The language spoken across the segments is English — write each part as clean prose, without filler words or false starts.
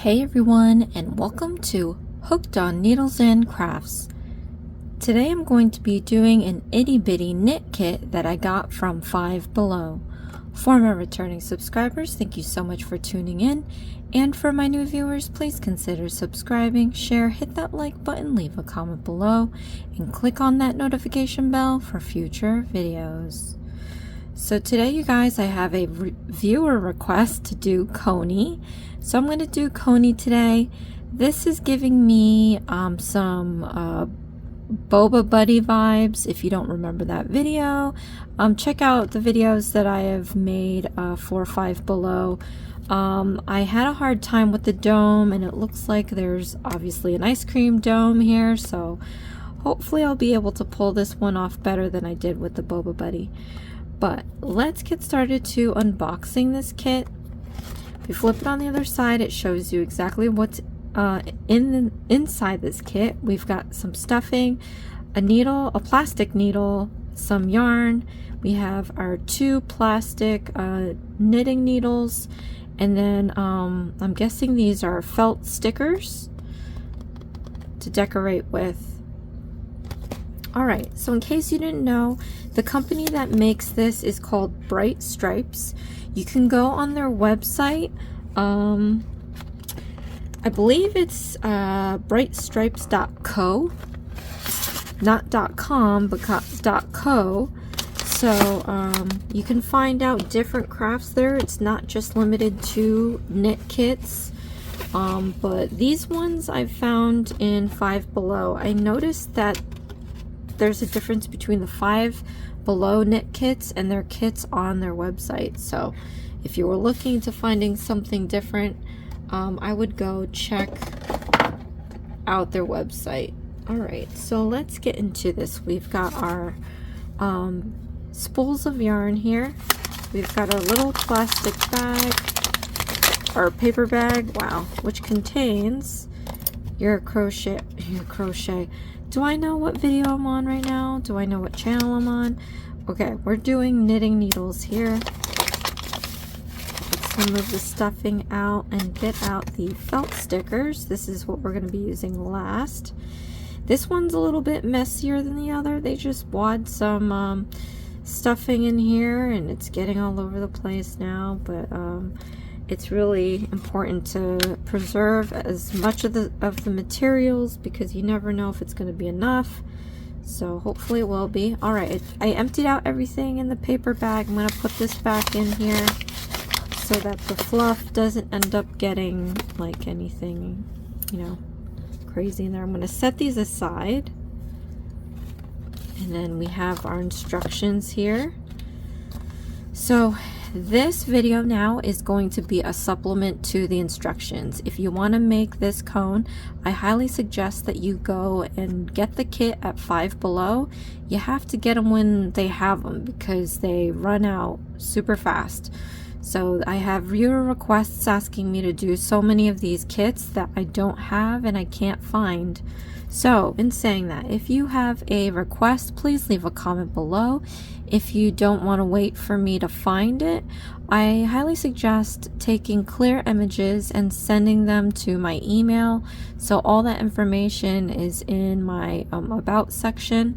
Hey everyone, and welcome to Hooked on Needles and Crafts. Today I'm going to be doing an itty bitty knit kit that I got from Five Below. For my returning subscribers, thank you so much for tuning in, and for my new viewers, please consider subscribing, share, hit that like button, leave a comment below, and click on that notification bell for future videos. So today, you guys, I have a viewer request to do Coney. So I'm going to do Coney today. This is giving me some Boba Buddy vibes. If you don't remember that video, check out the videos that I have made for Five Below. I had a hard time with the dome, and it looks like there's obviously an ice cream dome here. So hopefully I'll be able to pull this one off better than I did with the Boba Buddy. But let's get started to unboxing this kit. If you flip it on the other side, it shows you exactly what's inside this kit. We've got some stuffing, a needle, a plastic needle, some yarn. We have our two plastic knitting needles, and then I'm guessing these are felt stickers to decorate with. Alright, so in case you didn't know, the company that makes this is called Bright Stripes. You can go on their website. I believe it's brightstripes.co. Not .com, but .co. So you can find out different crafts there. It's not just limited to knit kits. But these ones I've found in Five Below. I noticed that there's a difference between the Five Below knit kits and their kits on their website. So if you were looking to finding something different, I would go check out their website. Alright, so let's get into this. We've got our spools of yarn here. We've got our little plastic bag, or paper bag, wow, which contains your crochet. Do I know what video I'm on right now? Do I know what channel I'm on? Okay, we're doing knitting needles here. Let's remove the stuffing out and get out the felt stickers. This is what we're going to be using last. This one's a little bit messier than the other. They just wad some stuffing in here, and it's getting all over the place now, but it's really important to preserve as much of the materials, because you never know if it's going to be enough. So hopefully it will be. Alright, I emptied out everything in the paper bag. I'm going to put this back in here so that the fluff doesn't end up getting like anything, you know, crazy in there. I'm going to set these aside. And then we have our instructions here. So this video now is going to be a supplement to the instructions. If you want to make this cone, I highly suggest that you go and get the kit at Five Below. You have to get them when they have them, because they run out super fast. So I have viewer requests asking me to do so many of these kits that I don't have and I can't find. So in saying that, if you have a request, please leave a comment below. If you don't want to wait for me to find it, I highly suggest taking clear images and sending them to my email. So all that information is in my about section.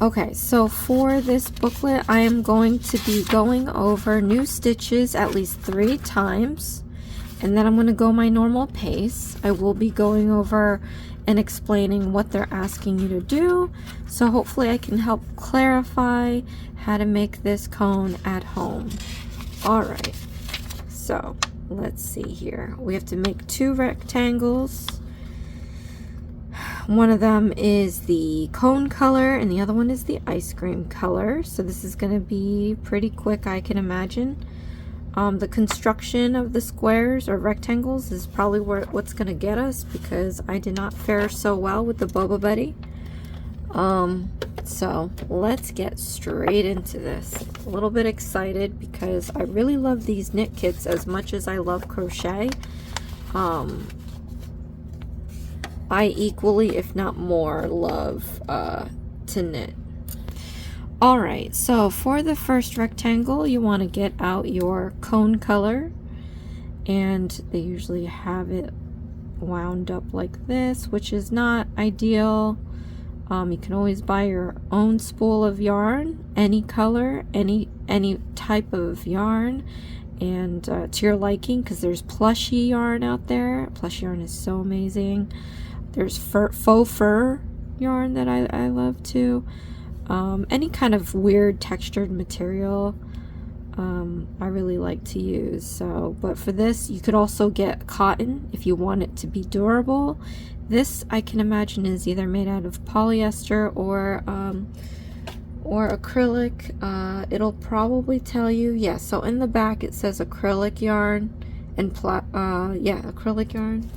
Okay, so for this booklet, I am going to be going over new stitches at least 3 times. And then I'm going to go my normal pace. I will be going over and explaining what they're asking you to do. So hopefully I can help clarify how to make this cone at home. Alright, so let's see here. We have to make 2 rectangles. One of them is the cone color and the other one is the ice cream color. So this is going to be pretty quick, I can imagine. The construction of the squares or rectangles is probably what's going to get us, because I did not fare so well with the Boba Buddy. So let's get straight into this. A little bit excited because I really love these knit kits as much as I love crochet. I equally, if not more, love to knit. Alright, so for the first rectangle, you want to get out your cone color and they usually have it wound up like this, which is not ideal. You can always buy your own spool of yarn, any color, any type of yarn, and to your liking, because there's plushy yarn out there. Plush yarn is so amazing. There's faux fur yarn that I love too. Any kind of weird textured material I really like to use. So, but for this, you could also get cotton if you want it to be durable. This, I can imagine, is either made out of polyester or acrylic. It'll probably tell you. Yeah, so in the back it says acrylic yarn and acrylic yarn.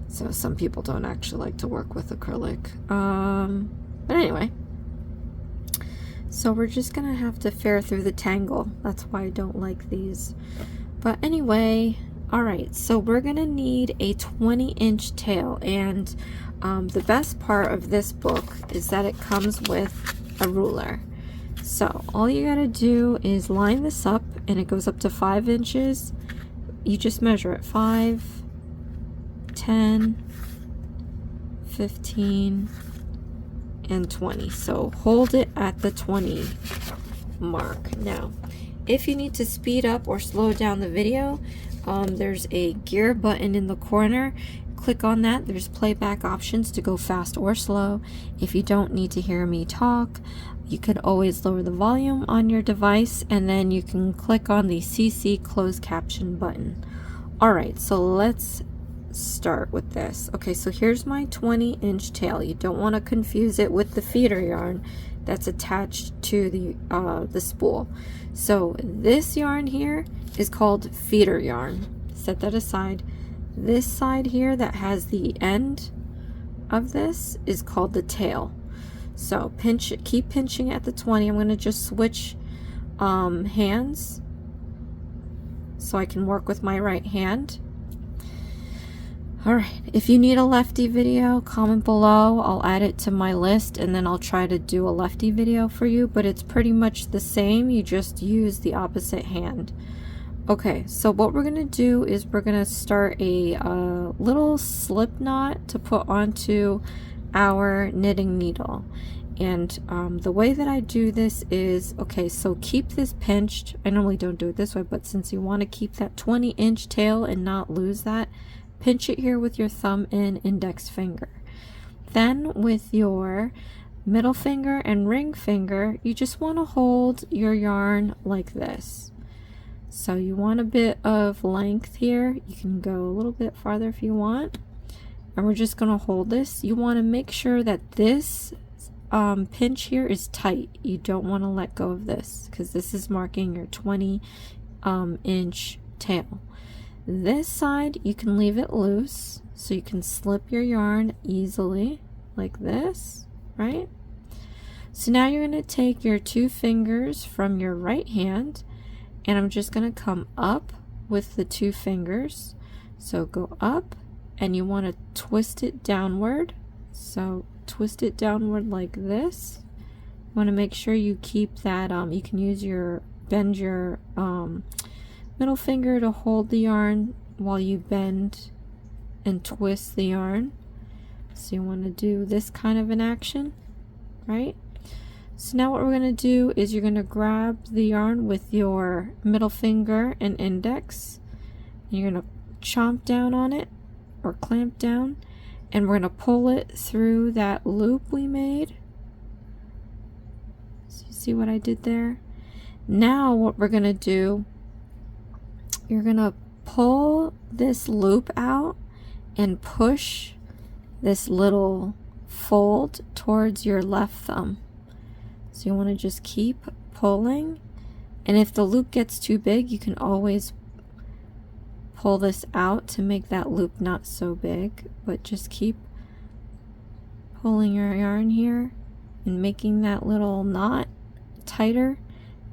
So some people don't actually like to work with acrylic. But anyway, so we're just gonna have to fare through the tangle. That's why I don't like these. But anyway, all right, so we're gonna need a 20-inch tail, and the best part of this book is that it comes with a ruler. So all you gotta do is line this up, and it goes up to 5 inches. You just measure it: 5, 10, 15, and 20. So hold it at the 20 mark. Now, if you need to speed up or slow down the video, there's a gear button in the corner. Click on that. There's playback options to go fast or slow. If you don't need to hear me talk, you could always lower the volume on your device, and then you can click on the CC closed caption button. Alright, so let's start with this. Okay, so here's my 20-inch tail. You don't want to confuse it with the feeder yarn that's attached to the spool. So this yarn here is called feeder yarn. Set that aside. This side here that has the end of this is called the tail. So keep pinching at the 20. I'm going to just switch hands so I can work with my right hand. Alright, if you need a lefty video, comment below. I'll add it to my list, and then I'll try to do a lefty video for you, but it's pretty much the same. You just use the opposite hand. Okay, so what we're going to do is we're going to start a little slip knot to put onto our knitting needle. And the way that I do this is, okay, so keep this pinched. I normally don't do it this way, but since you want to keep that 20-inch tail and not lose that, pinch it here with your thumb and index finger. Then with your middle finger and ring finger, you just want to hold your yarn like this. So you want a bit of length here. You can go a little bit farther if you want. And we're just going to hold this. You want to make sure that this pinch here is tight. You don't want to let go of this, because this is marking your 20-inch tail. This side, you can leave it loose, so you can slip your yarn easily like this, right? So now you're going to take your 2 fingers from your right hand, and I'm just going to come up with the 2 fingers. So go up, and you want to twist it downward. So twist it downward like this. You want to make sure you keep that, you can use bend your middle finger to hold the yarn while you bend and twist the yarn. So you want to do this kind of an action, right? So now what we're going to do is you're going to grab the yarn with your middle finger and index, and you're going to chomp down on it or clamp down, and we're going to pull it through that loop we made. So you see what I did there? Now what we're going to do, you're going to pull this loop out and push this little fold towards your left thumb. So you want to just keep pulling, and if the loop gets too big, you can always pull this out to make that loop not so big, but just keep pulling your yarn here and making that little knot tighter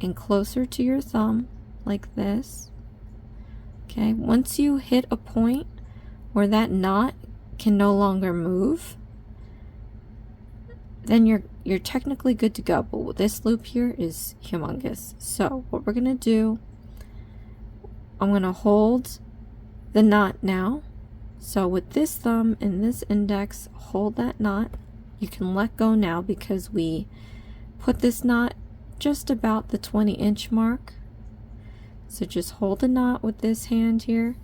and closer to your thumb like this. Okay, once you hit a point where that knot can no longer move, then you're technically good to go. But this loop here is humongous. So what we're gonna do, I'm gonna hold the knot now. So with this thumb and this index, hold that knot. You can let go now because we put this knot just about the 20-inch mark. So just hold the knot with this hand here.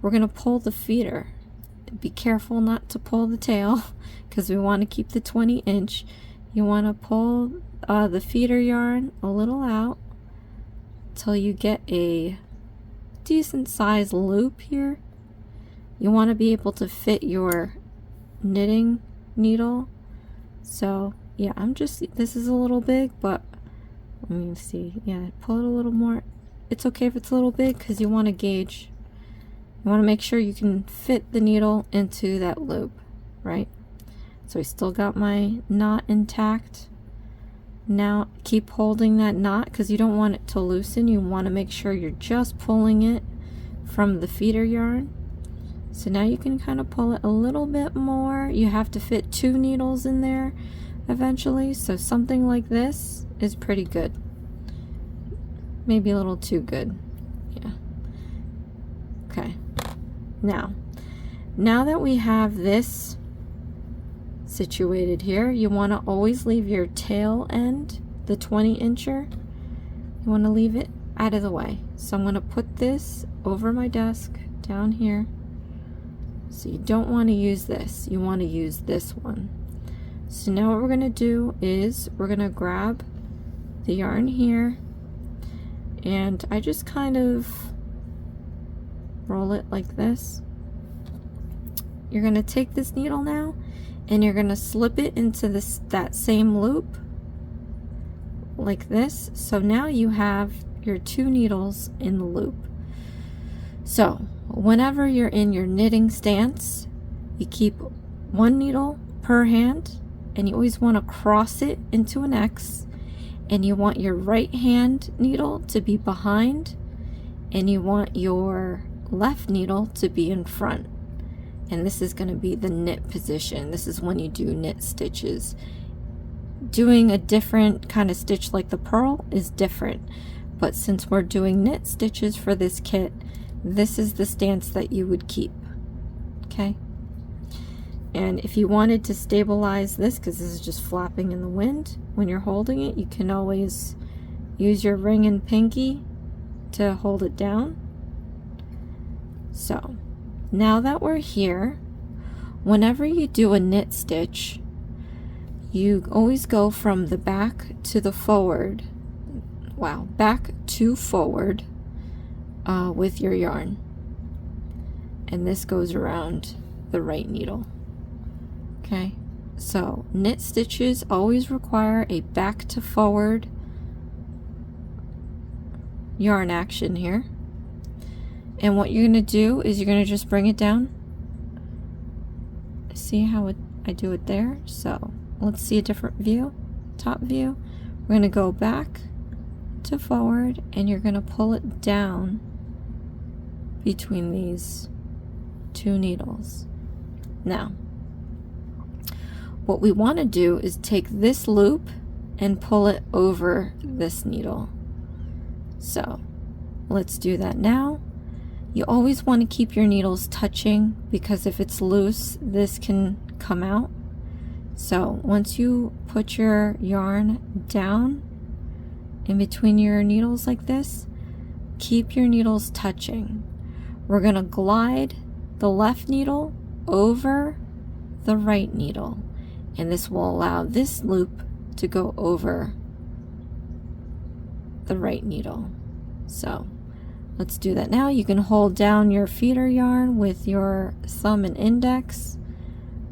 We're going to pull the feeder. Be careful not to pull the tail because we want to keep the 20-inch. You want to pull the feeder yarn a little out till you get a decent size loop here. You want to be able to fit your knitting needle. So yeah, this is a little big, but let me see. Yeah, pull it a little more. It's okay if it's a little big because you want to gauge. You want to make sure you can fit the needle into that loop, right? So I still got my knot intact. Now keep holding that knot because you don't want it to loosen. You want to make sure you're just pulling it from the feeder yarn. So now you can kind of pull it a little bit more. You have to fit 2 needles in there eventually, so something like this is pretty good. Maybe a little too good. Yeah. Okay. Now that we have this situated here, you want to always leave your tail end, the 20-incher, you want to leave it out of the way. So I'm going to put this over my desk down here. So you don't want to use this, you want to use this one. So now what we're going to do is we're going to grab the yarn here, and I just kind of roll it like this. You're going to take this needle now and you're going to slip it into that same loop like this. So now you have your 2 needles in the loop. So whenever you're in your knitting stance, you keep 1 needle per hand, and you always want to cross it into an X, and you want your right hand needle to be behind, and you want your left needle to be in front. And this is going to be the knit position. This is when you do knit stitches. Doing a different kind of stitch like the purl is different, but since we're doing knit stitches for this kit, this is the stance that you would keep. Okay, and if you wanted to stabilize this, because this is just flapping in the wind when you're holding it, you can always use your ring and pinky to hold it down. So now that we're here, whenever you do a knit stitch, you always go from the back to the forward, back to forward with your yarn, and this goes around the right needle. Okay, so knit stitches always require a back to forward yarn action here. And what you're going to do is you're going to just bring it down. See how I do it there? So let's see a different view, top view. We're going to go back to forward, and you're going to pull it down between these 2 needles. Now, what we want to do is take this loop and pull it over this needle. So let's do that now. You always want to keep your needles touching, because if it's loose, this can come out. So once you put your yarn down in between your needles like this, keep your needles touching. We're going to glide the left needle over the right needle, and this will allow this loop to go over the right needle. So let's do that now. You can hold down your feeder yarn with your thumb and index,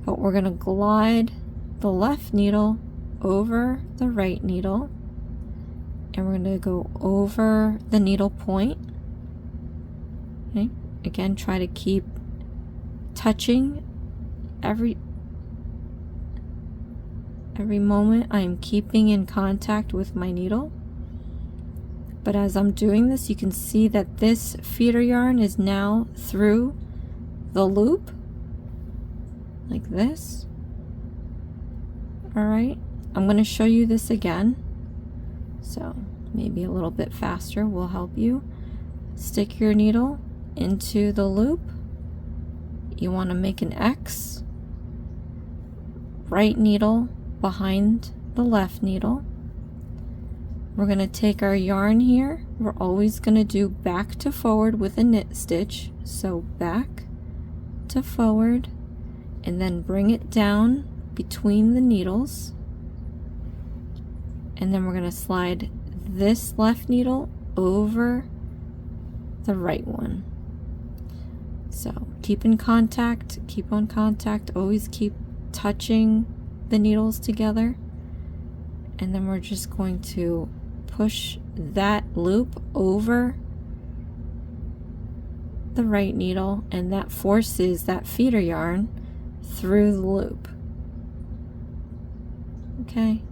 but we're going to glide the left needle over the right needle, and we're going to go over the needle point. Okay, again, try to keep touching every moment. I'm keeping in contact with my needle. But as I'm doing this, you can see that this feeder yarn is now through the loop like this. All right, I'm going to show you this again. So maybe a little bit faster will help you. Stick your needle into the loop. You want to make an X, right needle behind the left needle. We're going to take our yarn here. We're always going to do back to forward with a knit stitch. So back to forward, and then bring it down between the needles. And then we're going to slide this left needle over the right one. So keep in contact, keep on contact, always keep touching the needles together. And then we're just going to push that loop over the right needle, and that forces that feeder yarn through the loop. Okay,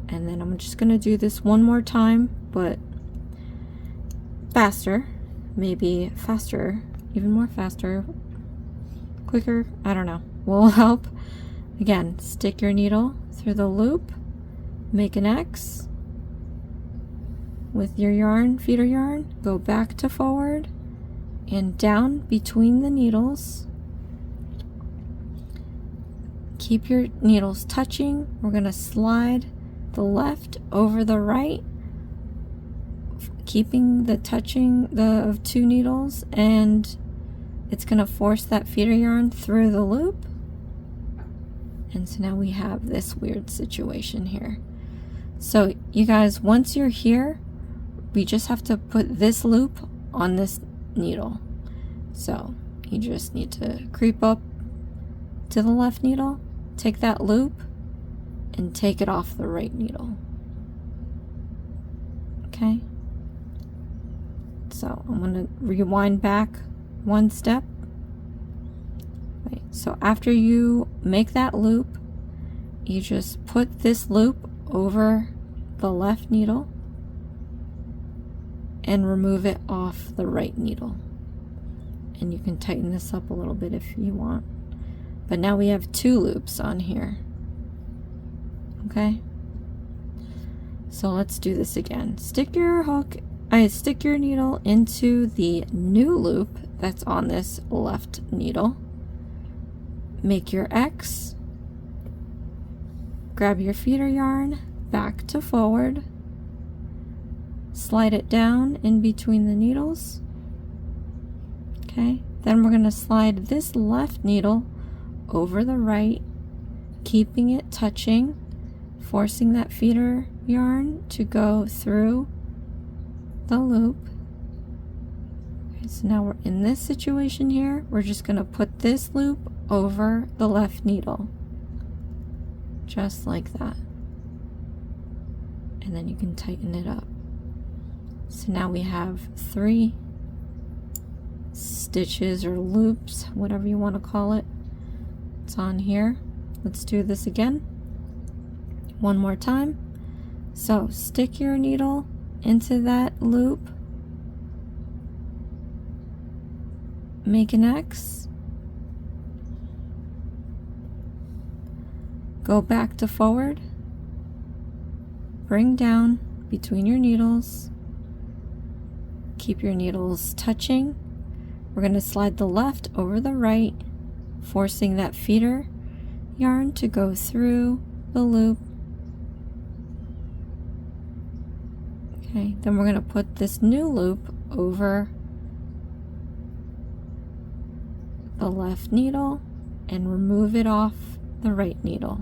and then I'm just going to do this one more time, but faster, maybe faster, even more faster, quicker, I don't know, will help. Again, stick your needle through the loop, make an X with your yarn, feeder yarn, go back to forward and down between the needles. Keep your needles touching. We're going to slide the left over the right, keeping the touching of two needles, and it's going to force that feeder yarn through the loop. And so now we have this weird situation here. So you guys, once you're here, we just have to put this loop on this needle. So you just need to creep up to the left needle, take that loop, and take it off the right needle. Okay, so I'm going to rewind back one step. Right. So after you make that loop, you just put this loop over the left needle and remove it off the right needle. And you can tighten this up a little bit if you want. But now we have two loops on here. Okay, so let's do this again. Stick your needle into the new loop that's on this left needle. Make your X, grab your feeder yarn, back to forward, slide it down in between the needles. Okay, then we're going to slide this left needle over the right, keeping it touching, forcing that feeder yarn to go through the loop. Okay, so now we're in this situation here. We're just going to put this loop over the left needle, just like that. And then you can tighten it up. So now we have 3 stitches or loops, whatever you want to call it. It's on here. Let's do this again. One more time. So stick your needle into that loop, make an X, go back to forward, bring down between your needles, keep your needles touching. We're going to slide the left over the right, forcing that feeder yarn to go through the loop. Okay, then we're going to put this new loop over the left needle and remove it off the right needle.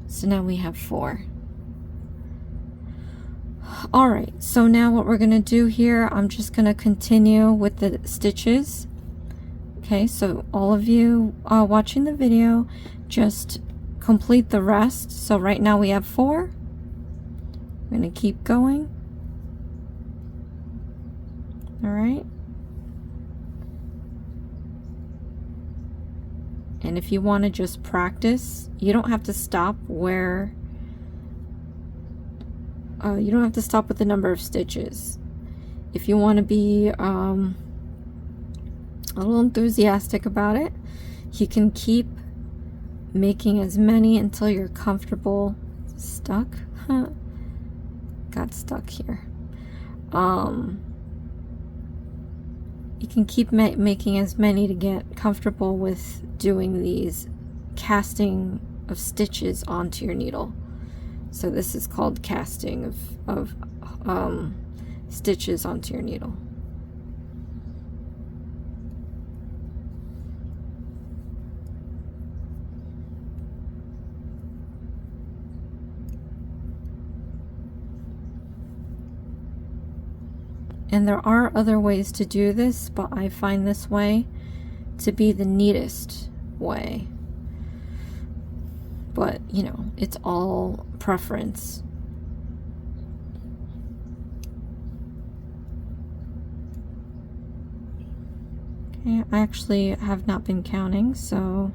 So now we have 4. Alright, so now what we're going to do here, I'm just going to continue with the stitches. Okay, so all of you watching the video, just complete the rest. So right now we have 4. I'm going to keep going. Alright. And if you want to just practice, you don't have to stop where you don't have to stop with the number of stitches. If you want to be a little enthusiastic about it, you can keep making as many until you're comfortable. Stuck? Got stuck here. You can keep making as many to get comfortable with doing these casting of stitches onto your needle. So this is called casting of stitches onto your needle. And there are other ways to do this, but I find this way to be the neatest way. But, you know, it's all preference. Okay, I actually have not been counting, so...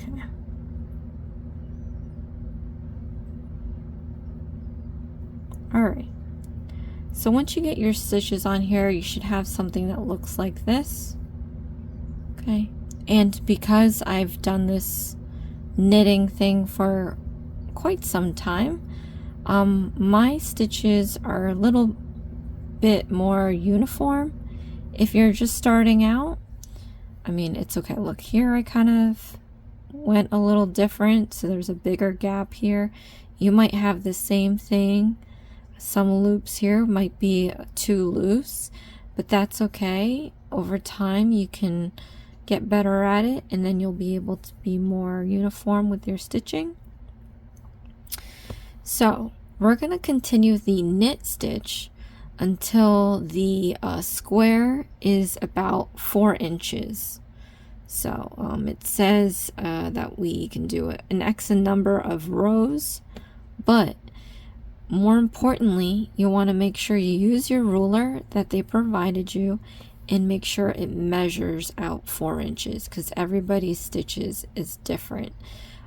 Okay. Alright. So once you get your stitches on here, you should have something that looks like this. Okay. And because I've done this knitting thing for quite some time, my stitches are a little bit more uniform. If you're just starting out, I mean, it's okay. Look here, I kind of went a little different, so there's a bigger gap here. You might have the same thing. Some loops here might be too loose, but that's okay. Over time you can get better at it, and then you'll be able to be more uniform with your stitching. So we're going to continue the knit stitch until the square is about 4 inches. So it says that we can do an X number of rows, but more importantly, you want to make sure you use your ruler that they provided you and make sure it measures out 4 inches, because everybody's stitches is different.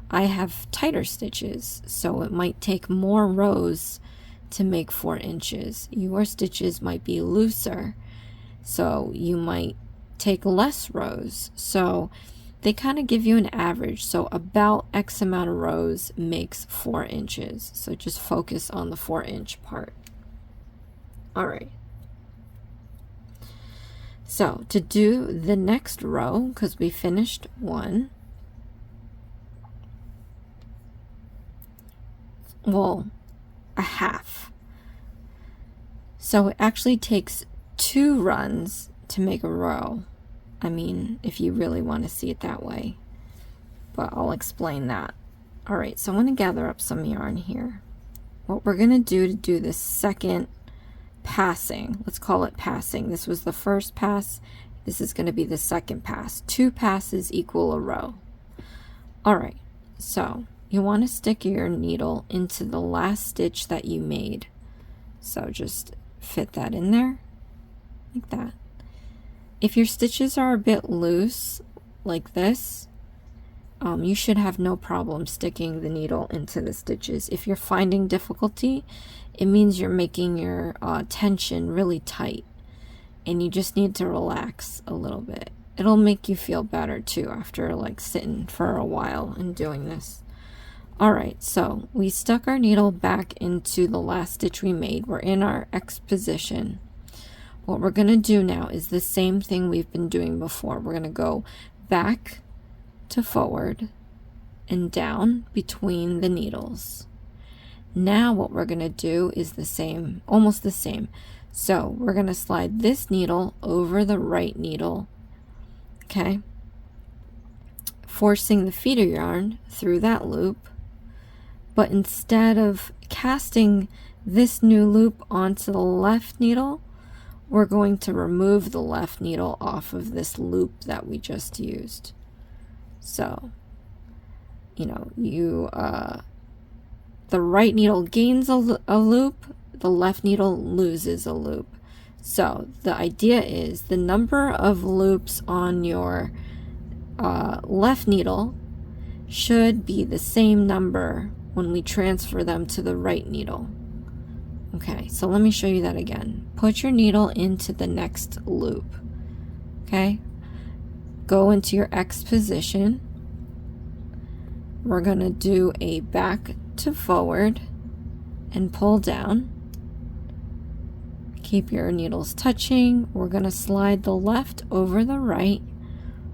I have tighter stitches, so it might take more rows to make 4 inches. Your stitches might be looser, so you might take less rows. So they kind of give you an average. So about X amount of rows makes 4 inches. So just focus on the 4-inch part. All right. So to do the next row, because we finished one, well, a half. So it actually takes 2 runs to make a row. I mean, if you really want to see it that way, but I'll explain that. All right, so I'm going to gather up some yarn here. What we're going to do this second passing, let's call it passing. This was the first pass. This is going to be the second pass. 2 passes equal a row. All right, so you want to stick your needle into the last stitch that you made. So just fit that in there like that. If your stitches are a bit loose like this, you should have no problem sticking the needle into the stitches. If you're finding difficulty, it means you're making your tension really tight, and you just need to relax a little bit. It'll make you feel better too after like sitting for a while and doing this. Alright, so we stuck our needle back into the last stitch we made. We're in our X position. What we're going to do now is the same thing we've been doing before. We're going to go back to forward and down between the needles. Now what we're going to do is the same, almost the same. So we're going to slide this needle over the right needle, okay, forcing the feeder yarn through that loop, but instead of casting this new loop onto the left needle, we're going to remove the left needle off of this loop that we just used. So, you know, the right needle gains a loop, the left needle loses a loop. So the idea is the number of loops on your left needle should be the same number when we transfer them to the right needle. Okay, so let me show you that again. Put your needle into the next loop. Okay, go into your X position. We're going to do a back to forward and pull down. Keep your needles touching. We're going to slide the left over the right,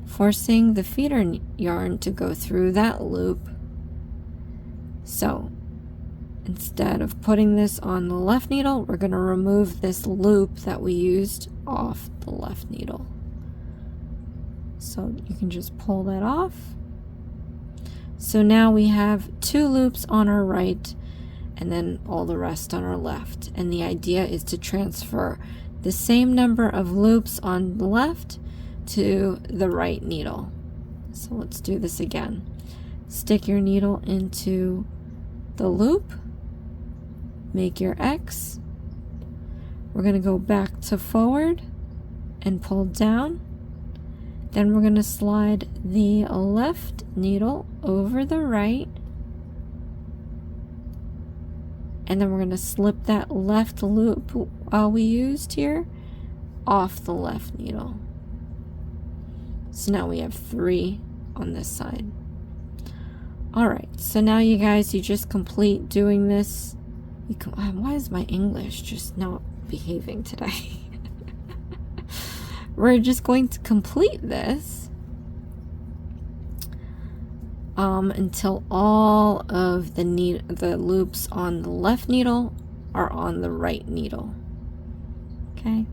forcing the feeder yarn to go through that loop. So instead of putting this on the left needle, we're going to remove this loop that we used off the left needle. So you can just pull that off. So now we have 2 loops on our right and then all the rest on our left. And the idea is to transfer the same number of loops on the left to the right needle. So let's do this again. Stick your needle into the loop, make your X. We're going to go back to forward and pull down. Then we're going to slide the left needle over the right. And then we're going to slip that left loop we used here off the left needle. So now we have 3 on this side. Alright, so now you guys, you just complete doing this. Why is my English just not behaving today? We're just going to complete this until all of the loops on the left needle are on the right needle. Okay.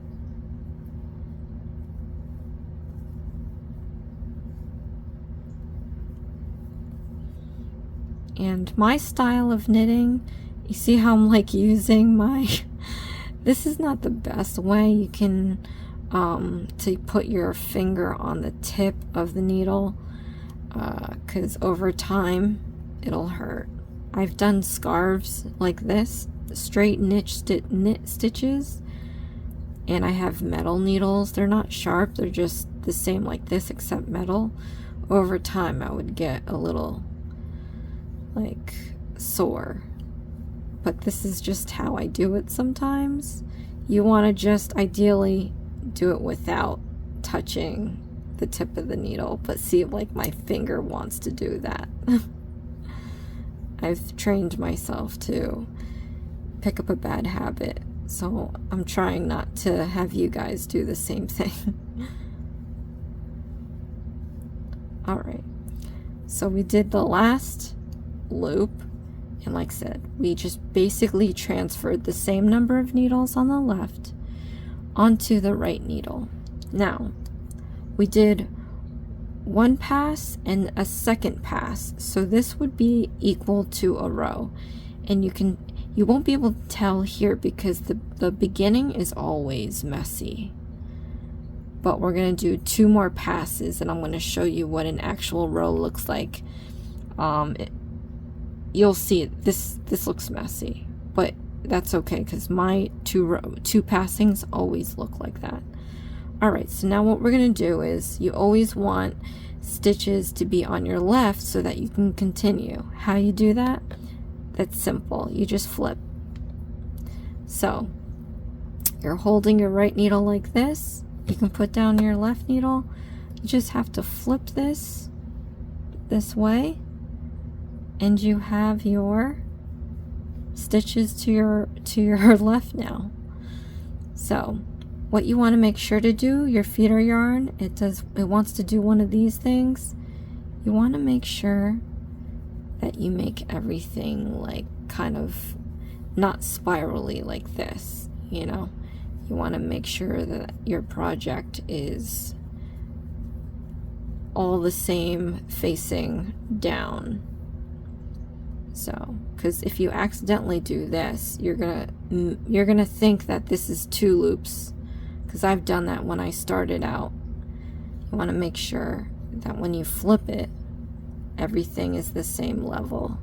And my style of knitting, you see how I'm like using my, this is not the best way you can to put your finger on the tip of the needle, because over time it'll hurt. I've done scarves like this, straight knit stitches, and I have metal needles. They're not sharp, they're just the same like this except metal. Over time I would get a little like sore, but this is just how I do it sometimes. You want to just ideally do it without touching the tip of the needle, but see, like my finger wants to do that. I've trained myself to pick up a bad habit, so I'm trying not to have you guys do the same thing. Alright, so we did the last loop, and like I said, we just basically transferred the same number of needles on the left onto the right needle. Now we did 1 pass and a second pass, so this would be equal to a row, and you won't be able to tell here because the beginning is always messy. But we're going to do 2 more passes and I'm going to show you what an actual row looks like. You'll see this looks messy, but that's okay because my 2 passings always look like that. Alright, so now what we're going to do is, you always want stitches to be on your left so that you can continue. How you do that? That's simple. You just flip. So you're holding your right needle like this. You can put down your left needle. You just have to flip this way, and you have your stitches to your left now. So what you want to make sure to do, your feeder yarn, it wants to do one of these things. You want to make sure that you make everything like kind of not spirally like this, you know. You want to make sure that your project is all the same facing down. So, because if you accidentally do this, you're gonna think that this is 2 loops, because I've done that when I started out. You want to make sure that when you flip it, everything is the same level,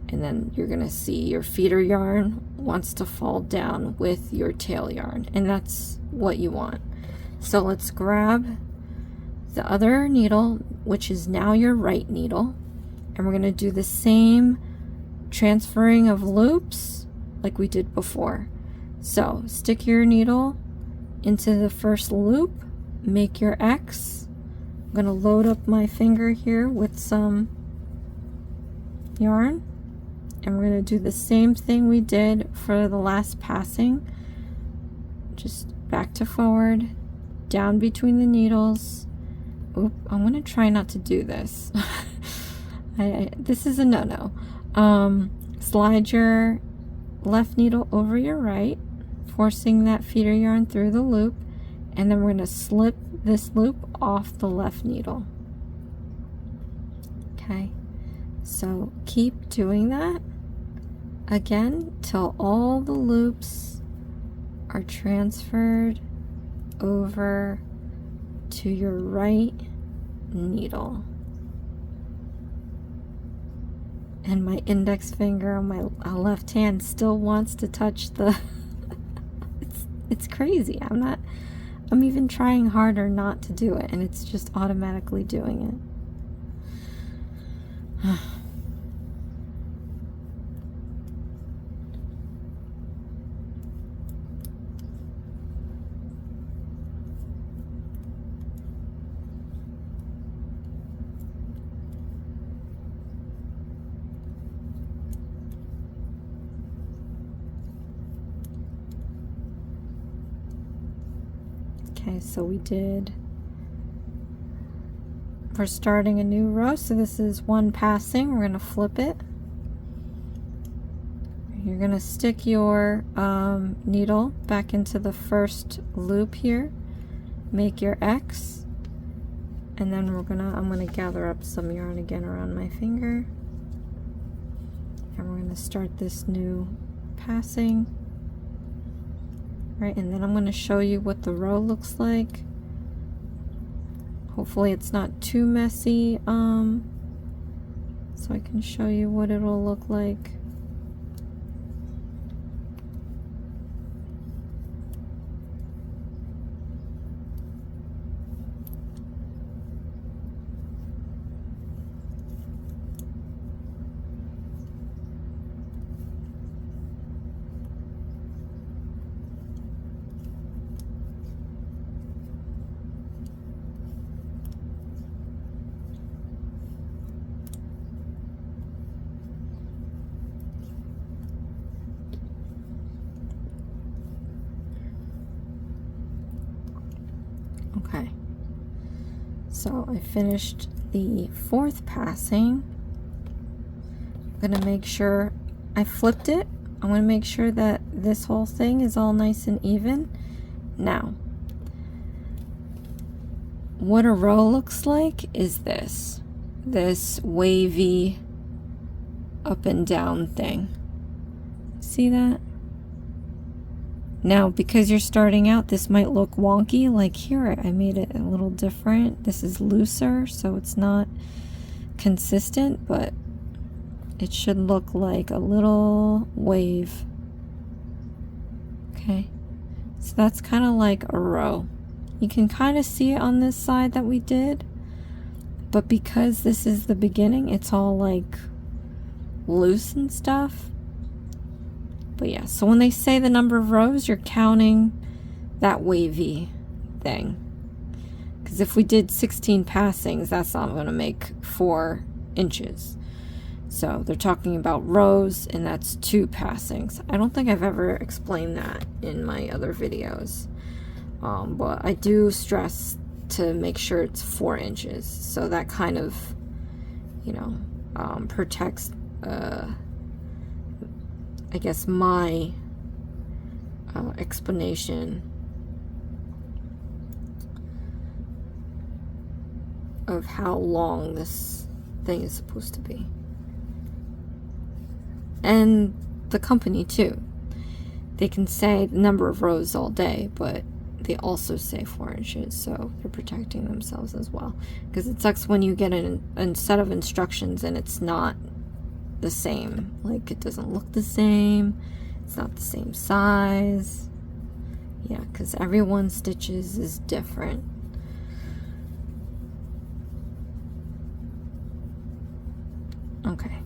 and then you're gonna see your feeder yarn wants to fall down with your tail yarn, and that's what you want. So let's grab the other needle, which is now your right needle, and we're going to do the same transferring of loops like we did before. So stick your needle into the first loop, make your X. I'm going to load up my finger here with some yarn, and we're going to do the same thing we did for the last passing. Just back to forward, down between the needles. Oop, I'm going to try not to do this. This is a no-no. Slide your left needle over your right, forcing that feeder yarn through the loop, and then we're going to slip this loop off the left needle. Okay, so keep doing that again till all the loops are transferred over to your right needle. And my index finger on my left hand still wants to touch the it's crazy. I'm even trying harder not to do it, and it's just automatically doing it. Okay, so we're starting a new row, so this is one passing. We're going to flip it. You're going to stick your needle back into the first loop here, make your X, and then I'm going to gather up some yarn again around my finger, and we're going to start this new passing. Right, and then I'm going to show you what the row looks like. Hopefully it's not too messy, so I can show you what it'll look like. Okay, so I finished the fourth passing. I'm going to make sure I flipped it. I'm going to make sure that this whole thing is all nice and even. Now, what a row looks like is this wavy up and down thing. See that? Now, because you're starting out, this might look wonky. Like here, I made it a little different. This is looser, so it's not consistent, but it should look like a little wave. Okay, so that's kind of like a row. You can kind of see it on this side that we did, but because this is the beginning, it's all like loose and stuff. But yeah, so when they say the number of rows, you're counting that wavy thing. Because if we did 16 passings, that's not going to make 4 inches. So they're talking about rows, and that's 2 passings. I don't think I've ever explained that in my other videos. But I do stress to make sure it's 4 inches. So that kind of, you know, protects I guess my explanation of how long this thing is supposed to be. And the company too. They can say the number of rows all day, but they also say 4 inches, so they're protecting themselves as well. Because it sucks when you get a set of instructions and it's not the same. Like, it doesn't look the same. it's not the same size. Yeah, because everyone's stitches is different. Okay.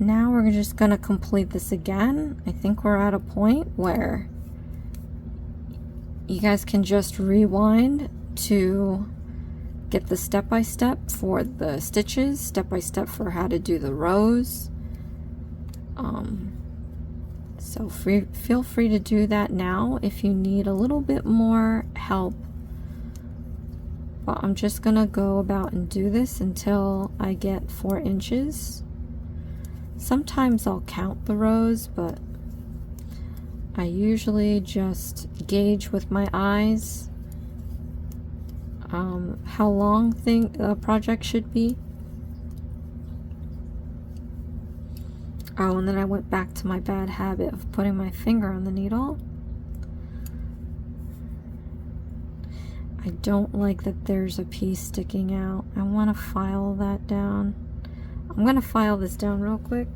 Now we're just gonna complete this again. I think we're at a point where you guys can just rewind to get the step-by-step for the stitches, step-by-step for how to do the rows. So feel free to do that now if you need a little bit more help. But I'm just gonna go about and do this until I get 4 inches. Sometimes I'll count the rows, but I usually just gauge with my eyes how long a project should be. Oh, and then I went back to my bad habit of putting my finger on the needle. I don't like that there's a piece sticking out. I want to file that down. I'm going to file this down real quick.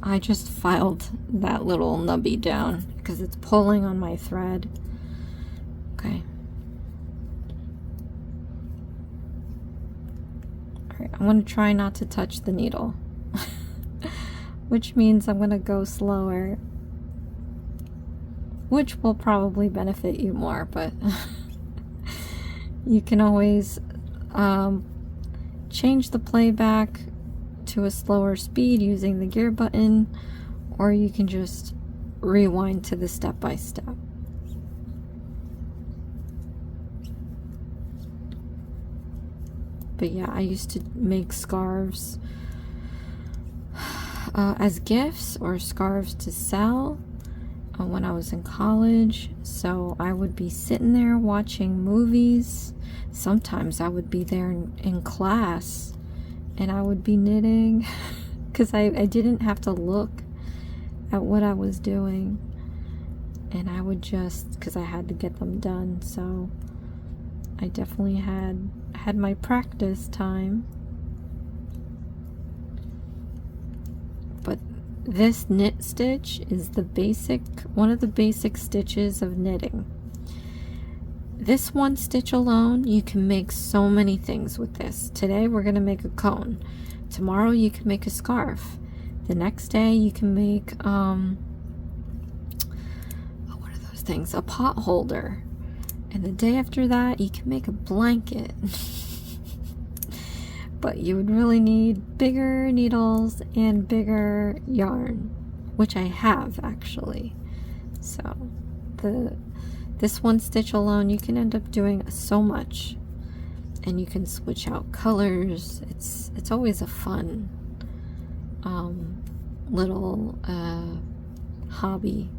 I just filed that little nubby down because it's pulling on my thread. Okay. Alright, I'm going to try not to touch the needle. Which means I'm going to go slower. Which will probably benefit you more, but you can always change the playback to a slower speed using the gear button, or you can just rewind to the step-by-step. But yeah, I used to make scarves as gifts or scarves to sell when I was in college. So I would be sitting there watching movies. Sometimes I would be there in class and I would be knitting because I didn't have to look at what I was doing, and I would just, because I had to get them done, so I definitely had my practice time. But this knit stitch is one of the basic stitches of knitting. This one stitch alone, you can make so many things with this. Today we're going to make a cone. Tomorrow you can make a scarf. The next day you can make, what are those things? A pot holder. And the day after that you can make a blanket. But you would really need bigger needles and bigger yarn, which I have actually. So this one stitch alone, you can end up doing so much, and you can switch out colors. It's always a fun little hobby.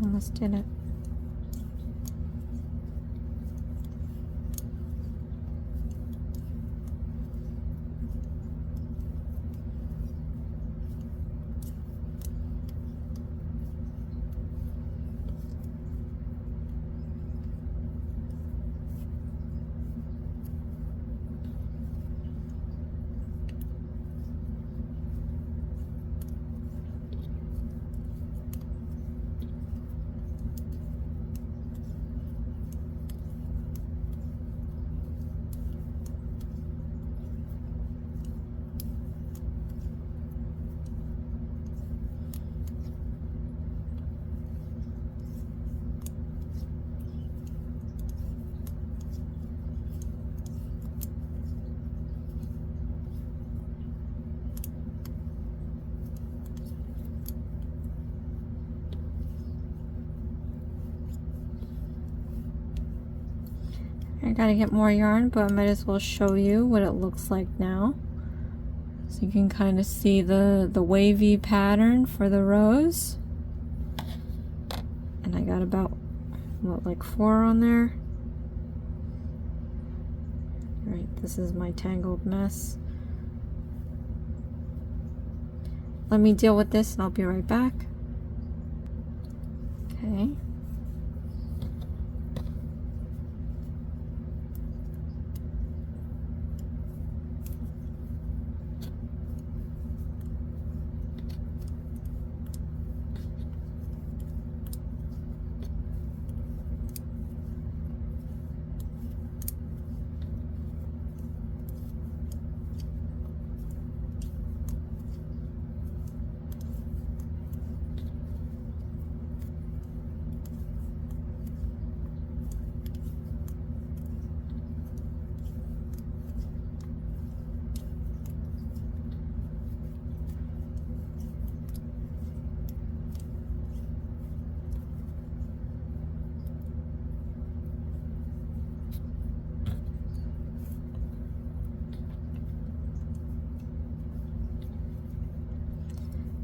Almost did it. I gotta get more yarn, but I might as well show you what it looks like now. So you can kind of see the wavy pattern for the rose. And I got about, what, like 4 on there? Right, this is my tangled mess. Let me deal with this and I'll be right back. Okay.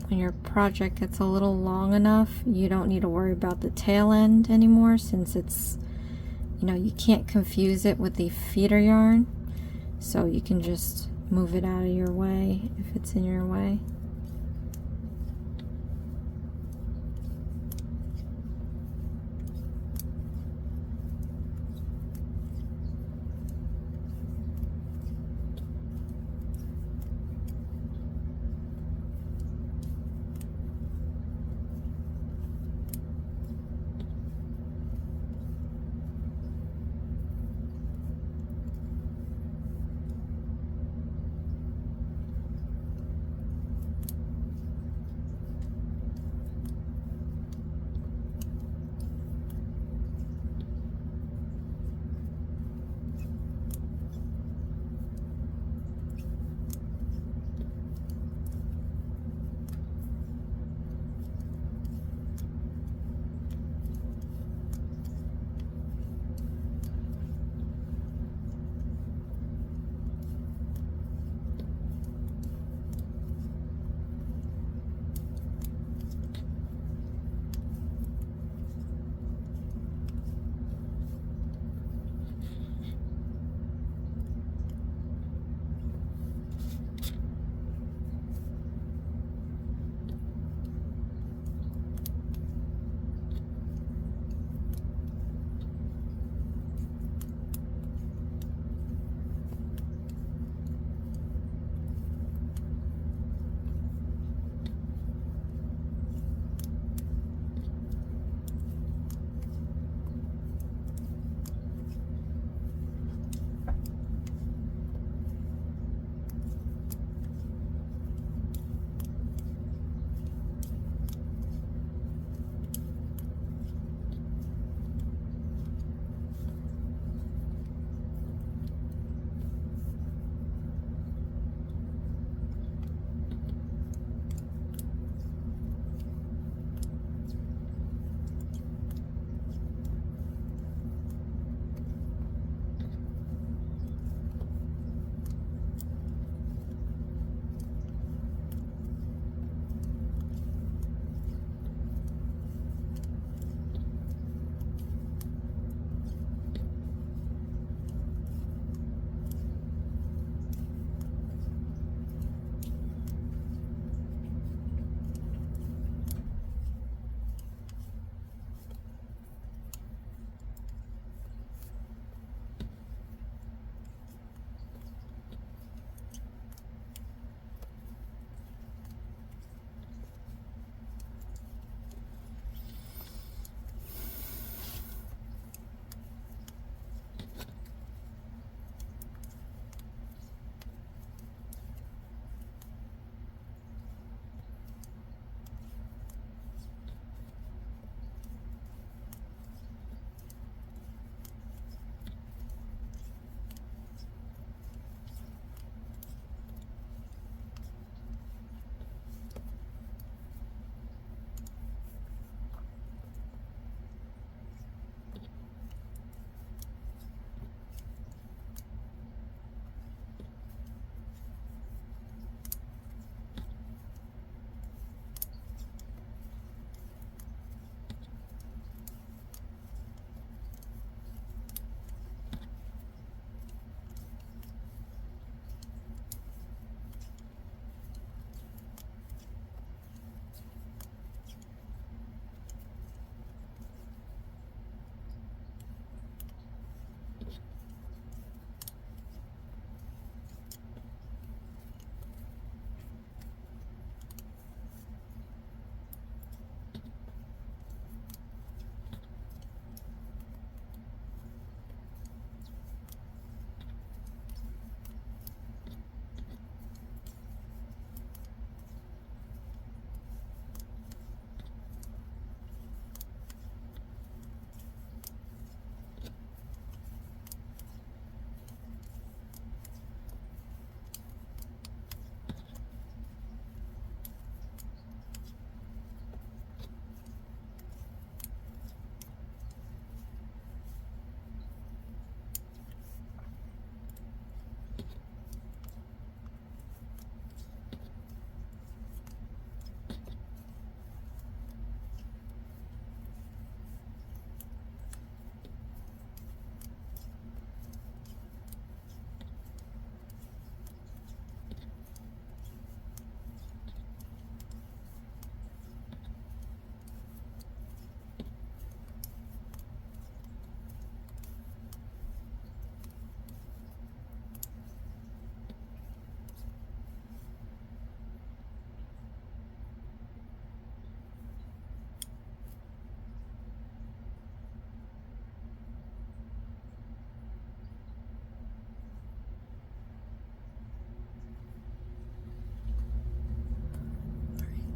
When your project gets a little long enough, you don't need to worry about the tail end anymore, since it's, you know, you can't confuse it with the feeder yarn. So you can just move it out of your way if it's in your way.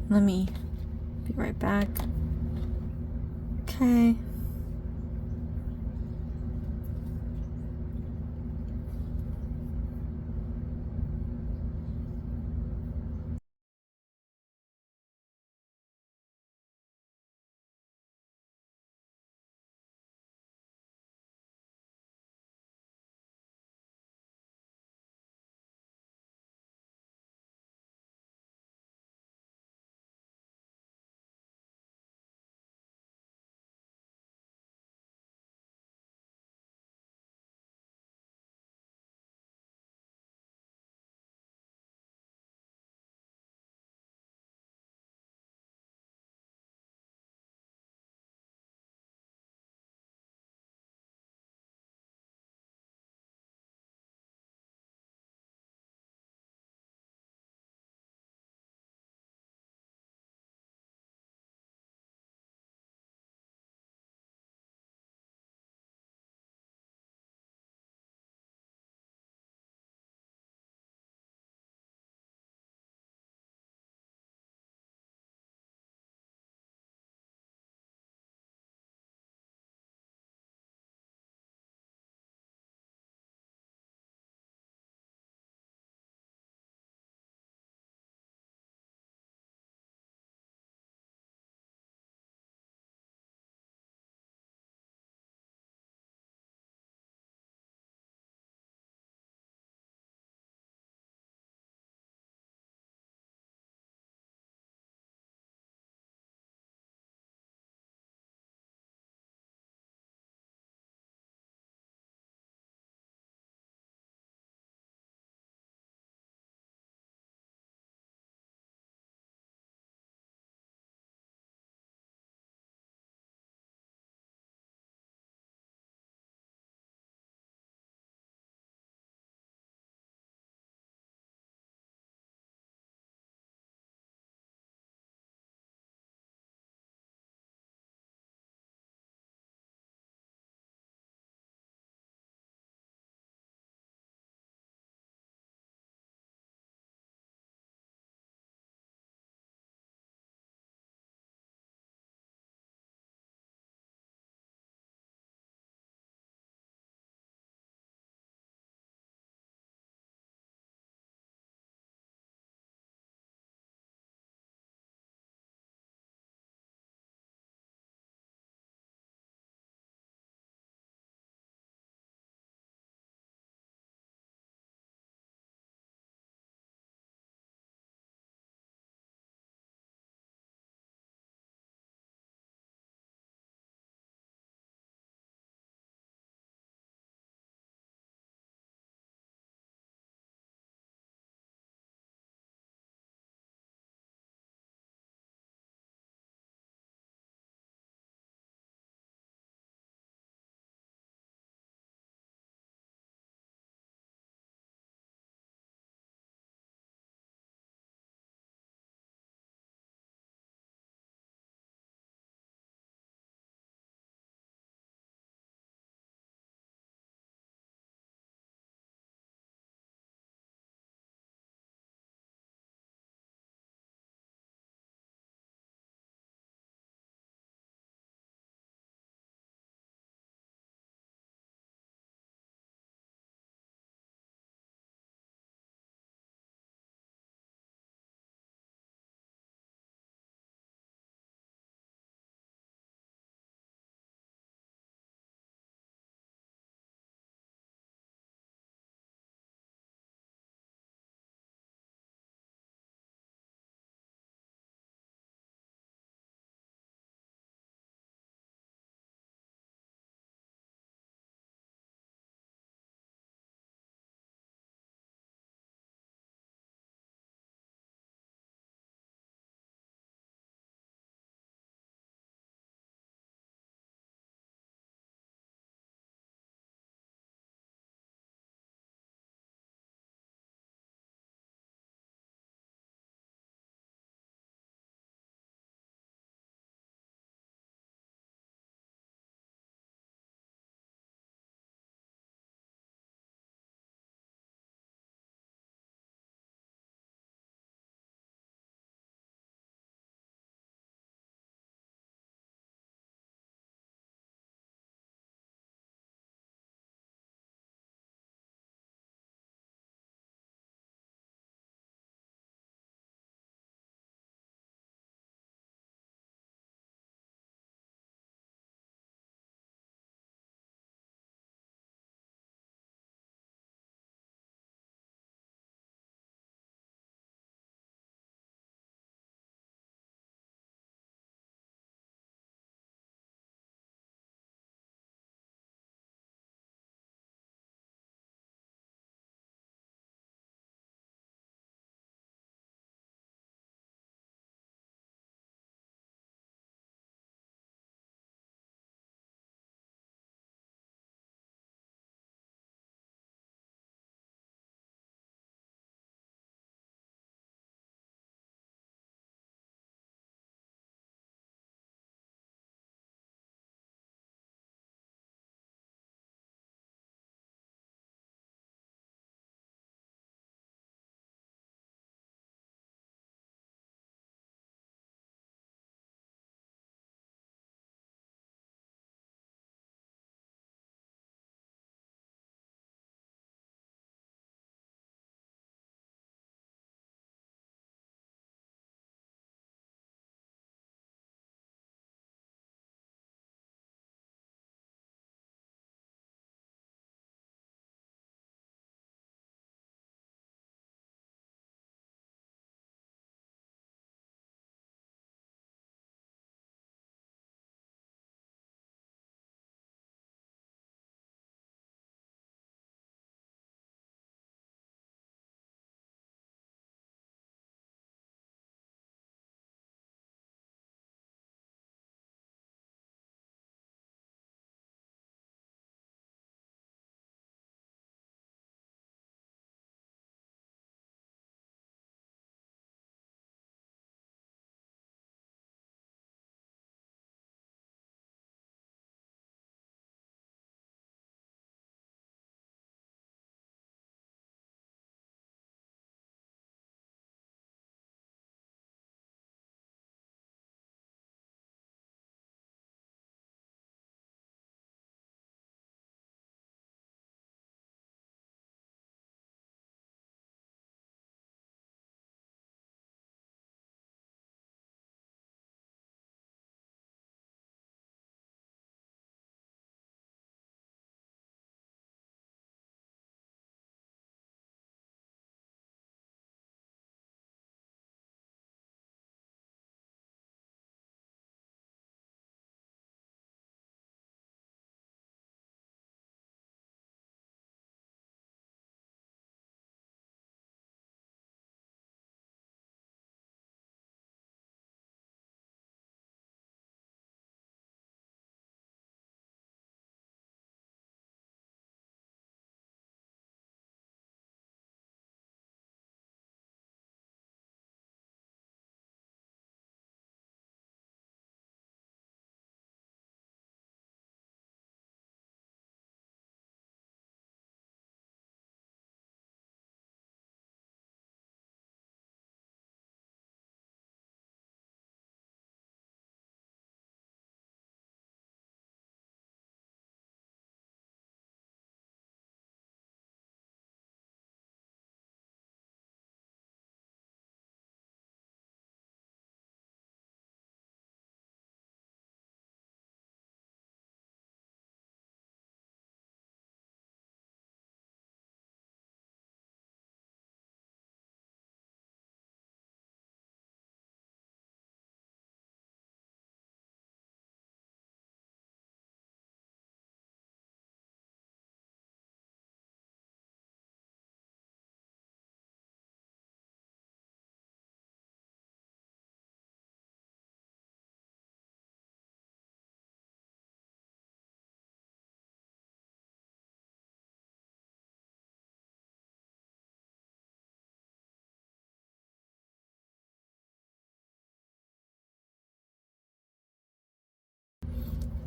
Let me be right back. Okay.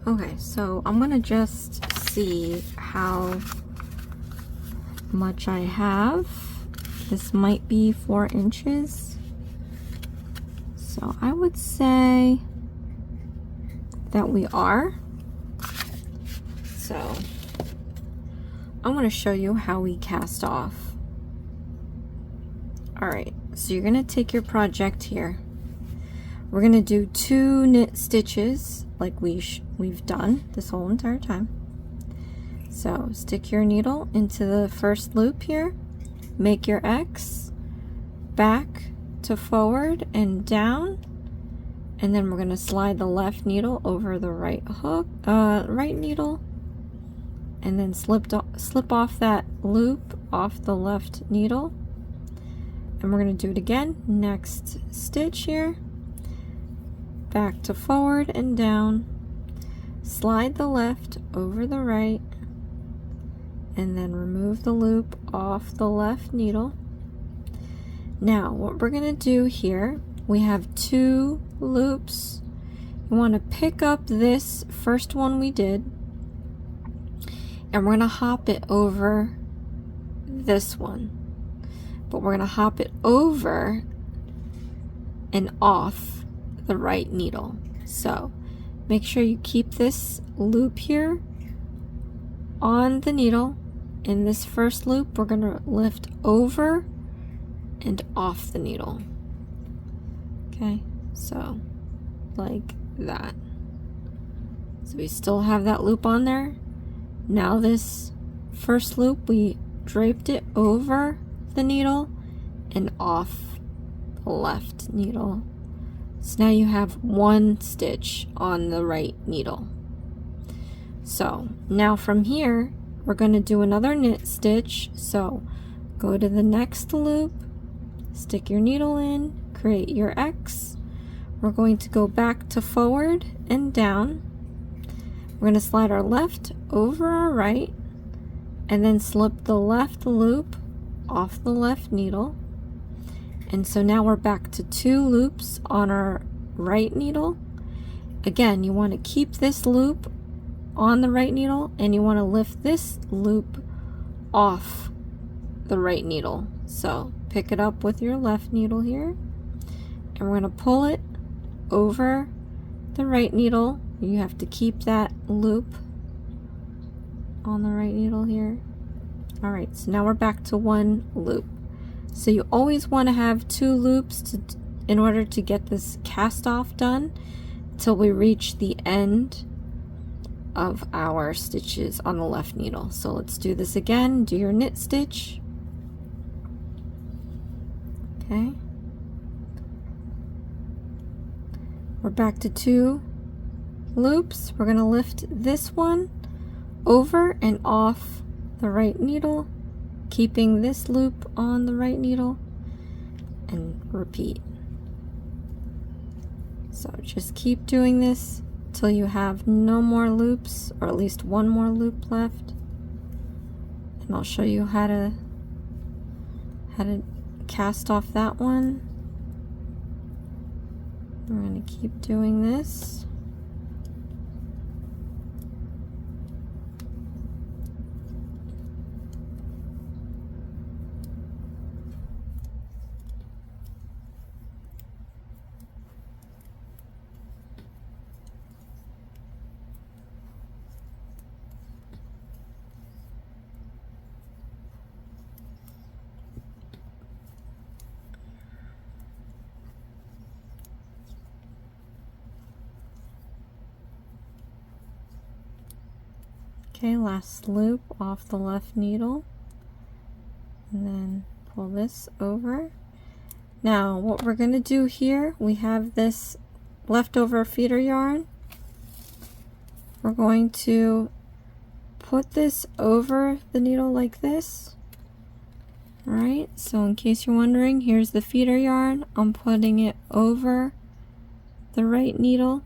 Okay, so I'm gonna just see how much I have. This might be 4 inches. So I would say that we are. So I want to show you how we cast off. Alright, so you're going to take your project here. We're going to do 2 knit stitches like we've done this whole entire time. So stick your needle into the first loop here, make your X, back to forward and down, and then we're going to slide the left needle over the right needle, and then slip off that loop off the left needle, and we're going to do it again. Next stitch here, back to forward and down, slide the left over the right, and then remove the loop off the left needle. Now what we're going to do here, we have 2 loops. You want to pick up this first one we did, and we're going to hop it over this one, but we're going to hop it over and off the right needle. So make sure you keep this loop here on the needle. In this first loop, we're going to lift over and off the needle. Okay, so like that. So we still have that loop on there. Now this first loop, we draped it over the needle and off the left needle. So now you have 1 stitch on the right needle. So now from here, we're going to do another knit stitch. So go to the next loop, stick your needle in, create your X. We're going to go back to forward and down. We're going to slide our left over our right, and then slip the left loop off the left needle. And so now we're back to 2 loops on our right needle. Again, you want to keep this loop on the right needle, and you want to lift this loop off the right needle. So pick it up with your left needle here, and we're going to pull it over the right needle. You have to keep that loop on the right needle here. Alright, so now we're back to 1 loop. So you always want to have 2 loops in order to get this cast off done till we reach the end of our stitches on the left needle. So let's do this again. Do your knit stitch. Okay. We're back to 2 loops. We're going to lift this one over and off the right needle, keeping this loop on the right needle, and repeat. So just keep doing this till you have no more loops, or at least 1 more loop left, and I'll show you how to cast off that one. We're going to keep doing this. Okay, last loop off the left needle, and then pull this over. Now what we're going to do here, we have this leftover feeder yarn. We're going to put this over the needle like this. Alright, so in case you're wondering, here's the feeder yarn. I'm putting it over the right needle.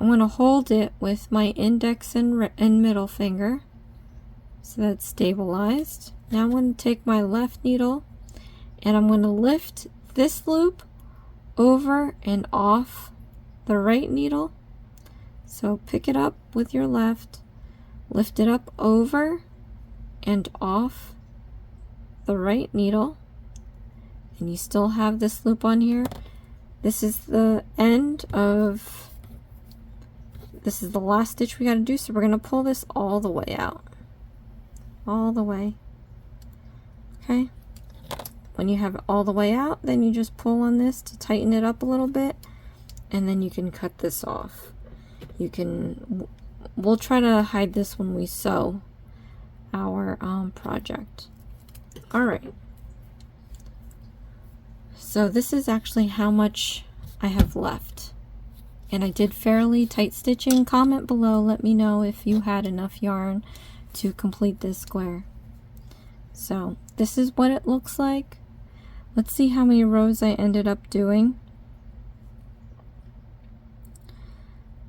I'm going to hold it with my index and middle finger so that's stabilized. Now I'm going to take my left needle and I'm going to lift this loop over and off the right needle, So pick it up with your left, lift it up over and off the right needle, and you still have this loop on here. This is the end of, this is the last stitch we got to do, so we're going to pull this all the way out. All the way. Okay? When you have it all the way out, then you just pull on this to tighten it up a little bit, and then you can cut this off. You can, we'll try to hide this when we sew our project. Alright. So this is actually how much I have left. And I did fairly tight stitching. Comment below, let me know if you had enough yarn to complete this square. So this is what it looks like. Let's see how many rows I ended up doing.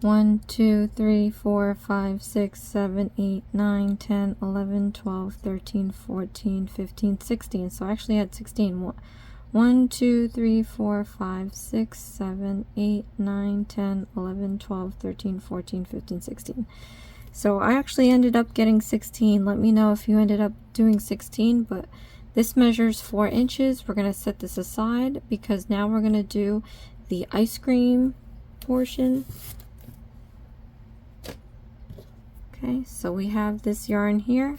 1, 2, 3, 4, 5, 6, 7, 8, 9, 10, 11, 12, 13, 14, 15, 16. So I actually had 16. 1, 2, 3, 4, 5, 6, 7, 8, 9, 10, 11, 12, 13, 14, 15, 16. So I actually ended up getting 16. Let me know if you ended up doing 16, but this measures 4 inches. We're going to set this aside because now we're going to do the ice cream portion. Okay, so we have this yarn here,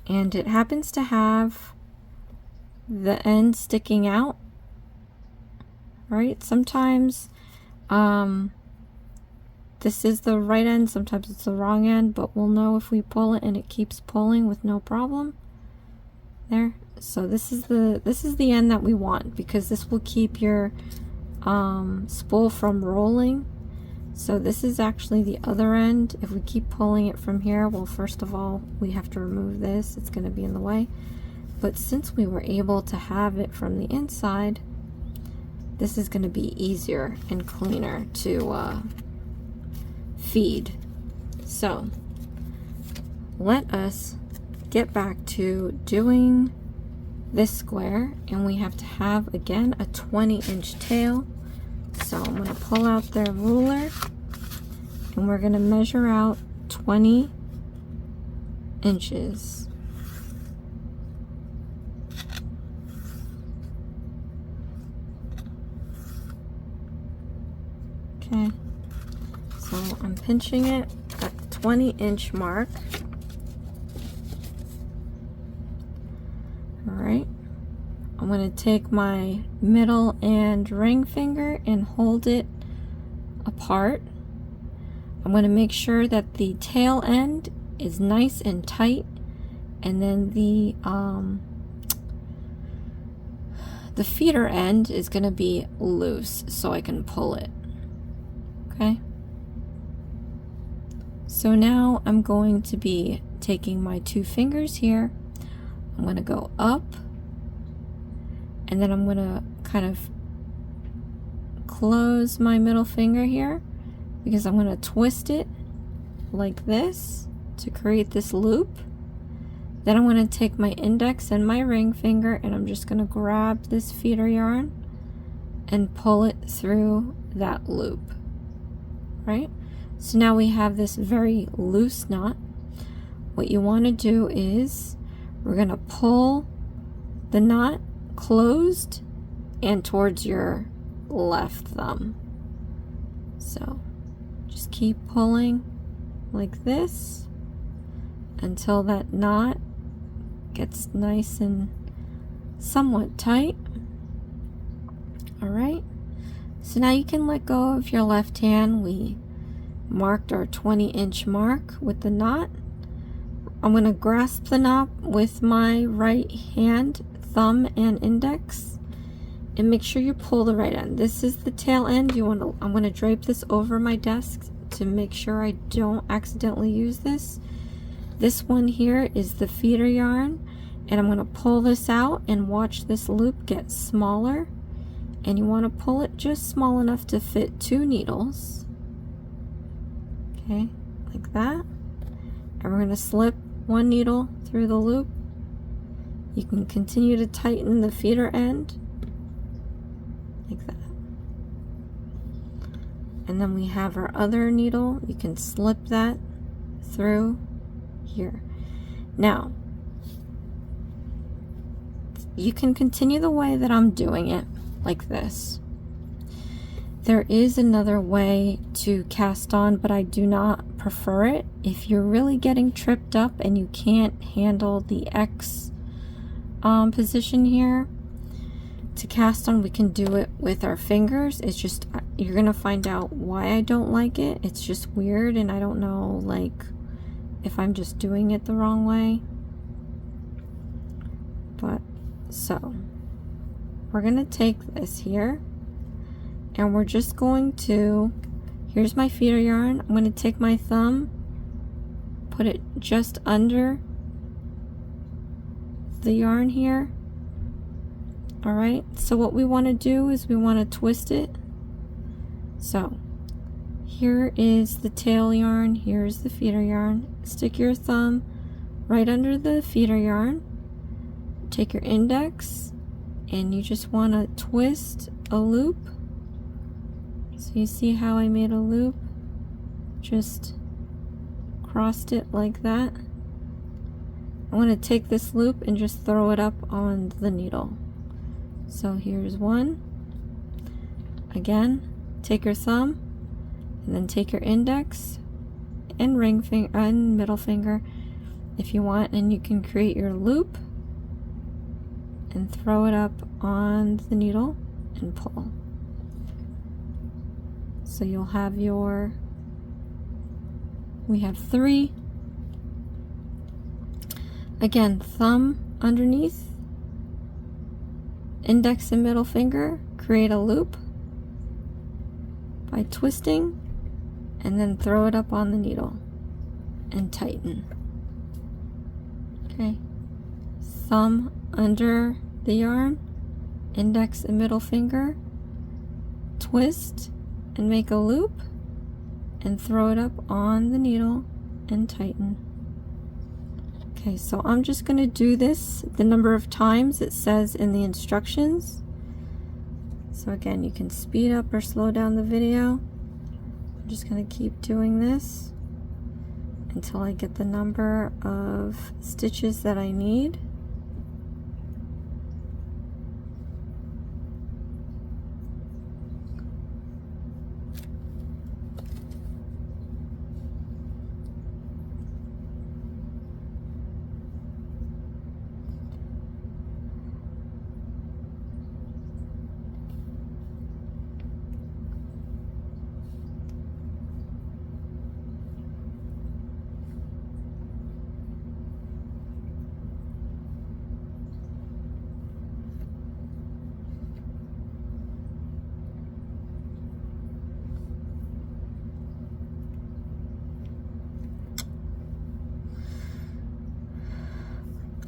and it happens to have the end sticking out, right? Sometimes this is the right end, sometimes it's the wrong end, but we'll know if we pull it and it keeps pulling with no problem. There. So this is the end that we want, because this will keep your spool from rolling. So this is actually the other end. If we keep pulling it from here, well, first of all, we have to remove this. It's going to be in the way. But since we were able to have it from the inside, this is going to be easier and cleaner to feed. So let us get back to doing this square, and we have to have again a 20-inch tail. So I'm going to pull out the ruler, and we're going to measure out 20 inches. Okay, so I'm pinching it at the 20-inch mark. Alright, I'm going to take my middle and ring finger and hold it apart. I'm going to make sure that the tail end is nice and tight, and then the feeder end is going to be loose so I can pull it. Okay, so now I'm going to be taking my 2 fingers here. I'm going to go up, and then I'm going to kind of close my middle finger here, because I'm going to twist it like this to create this loop. Then I'm going to take my index and my ring finger, and I'm just going to grab this feeder yarn and pull it through that loop. Right? So now we have this very loose knot. What you want to do is we're going to pull the knot closed and towards your left thumb. So just keep pulling like this until that knot gets nice and somewhat tight. Alright, so now you can let go of your left hand. We marked our 20-inch mark with the knot. I'm going to grasp the knot with my right hand, thumb and index, and make sure you pull the right end. This is the tail end. I'm going to drape this over my desk to make sure I don't accidentally use this. This one here is the feeder yarn, and I'm going to pull this out and watch this loop get smaller, and you want to pull it just small enough to fit 2 needles. Okay, like that. And we're going to slip 1 needle through the loop. You can continue to tighten the feeder end like that. And then we have our other needle. You can slip that through here. Now, you can continue the way that I'm doing it, like this. There is another way to cast on, but I do not prefer it. If you're really getting tripped up and you can't handle the X position here, to cast on, we can do it with our fingers. It's just, you're gonna find out why I don't like it. It's just weird, and I don't know, like, if I'm just doing it the wrong way. But, so, we're gonna take this here, and we're just going to, here's my feeder yarn. I'm gonna take my thumb, put it just under the yarn here. All right, so what we want to do is we want to twist it. So here is the tail yarn, here's the feeder yarn. Stick your thumb right under the feeder yarn, take your index, and you just want to twist a loop. So you see how I made a loop? Just crossed it like that. I want to take this loop and just throw it up on the needle. So here's one. Again, take your thumb and then take your index and ring finger and middle finger if you want, and you can create your loop and throw it up on the needle and pull. So you'll have your, we have 3. Again, thumb underneath, index and middle finger, create a loop by twisting, and then throw it up on the needle and tighten. Okay, thumb under the yarn, index and middle finger, twist and make a loop and throw it up on the needle and tighten. Okay, so I'm just going to do this the number of times it says in the instructions. So again, you can speed up or slow down the video. I'm just going to keep doing this until I get the number of stitches that I need.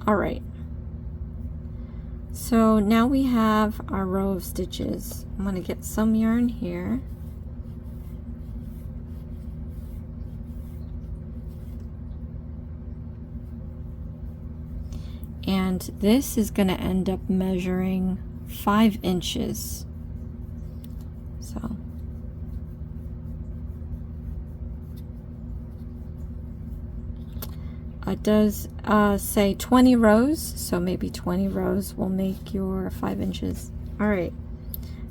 All right, so now we have our row of stitches. I'm going to get some yarn here. And this is going to end up measuring 5 inches. So it does say 20 rows, so maybe 20 rows will make your 5 inches. All right,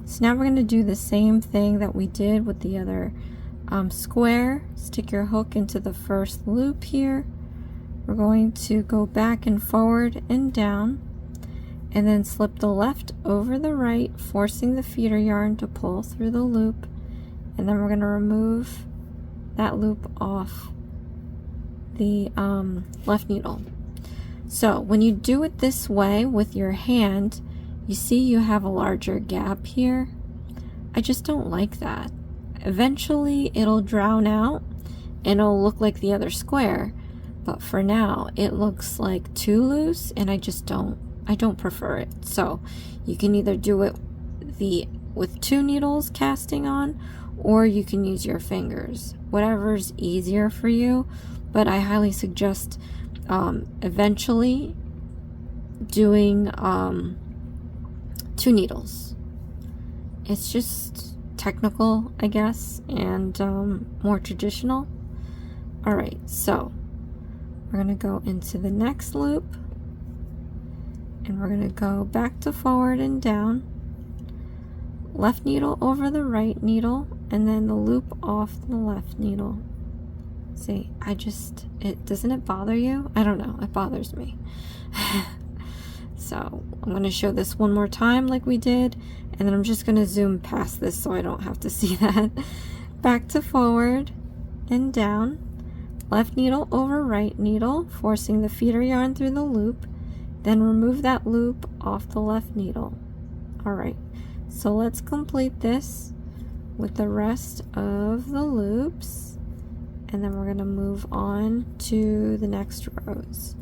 so now we're going to do the same thing that we did with the other square. Stick your hook into the first loop here. We're going to go back and forward and down, and then slip the left over the right, forcing the feeder yarn to pull through the loop, and then we're going to remove that loop off the left needle. So when you do it this way with your hand, you see you have a larger gap here. I just don't like that. Eventually it'll drown out and it'll look like the other square, but for now it looks like too loose, and I don't prefer it. So you can either do it with 2 needles casting on, or you can use your fingers, whatever's easier for you. But I highly suggest eventually doing 2 needles. It's just technical, I guess, and more traditional. All right, so we're going to go into the next loop, and we're going to go back to forward and down, left needle over the right needle, and then the loop off the left needle. See, doesn't it bother you? I don't know, it bothers me. So I'm going to show this one more time like we did, and then I'm just going to zoom past this so I don't have to see that. Back to forward and down, left needle over right needle, forcing the feeder yarn through the loop, then remove that loop off the left needle. Alright, so let's complete this with the rest of the loops, and then we're going to move on to the next rows.